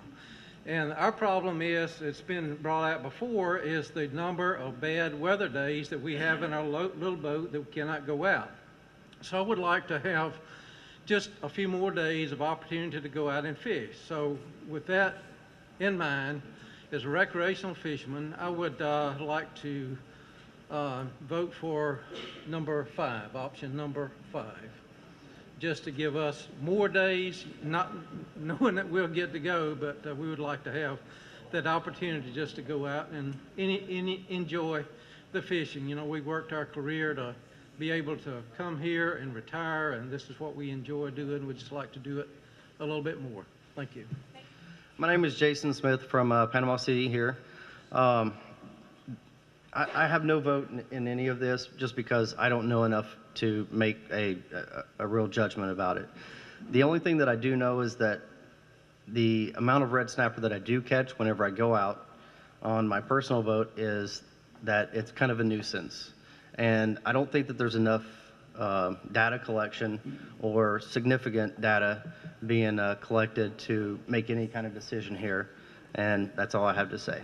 And our problem is, it's been brought out before, is the number of bad weather days that we have in our little boat that we cannot go out. So I would like to have just a few more days of opportunity to go out and fish. So with that in mind, as a recreational fisherman, I would like to vote for number 5, option number 5, just to give us more days, not knowing that we'll get to go, but we would like to have that opportunity just to go out and enjoy the fishing. You know, we worked our career to be able to come here and retire, and this is what we enjoy doing. We'd just like to do it a little bit more. Thank you. My name is Jason Smith from Panama City here. I have no vote in any of this just because I don't know enough to make a real judgment about it. The only thing that I do know is that the amount of red snapper that I do catch whenever I go out on my personal boat is that it's kind of a nuisance. And I don't think that there's enough data collection or significant data being collected to make any kind of decision here. And that's all I have to say.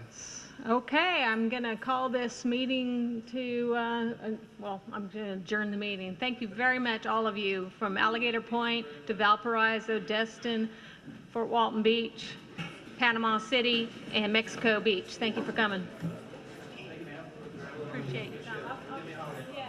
Okay, I'm going to call this meeting to, I'm going to adjourn the meeting. Thank you very much, all of you, from Alligator Point to Valparaiso, Destin, Fort Walton Beach, Panama City, and Mexico Beach. Thank you for coming. Appreciate your time. Yeah.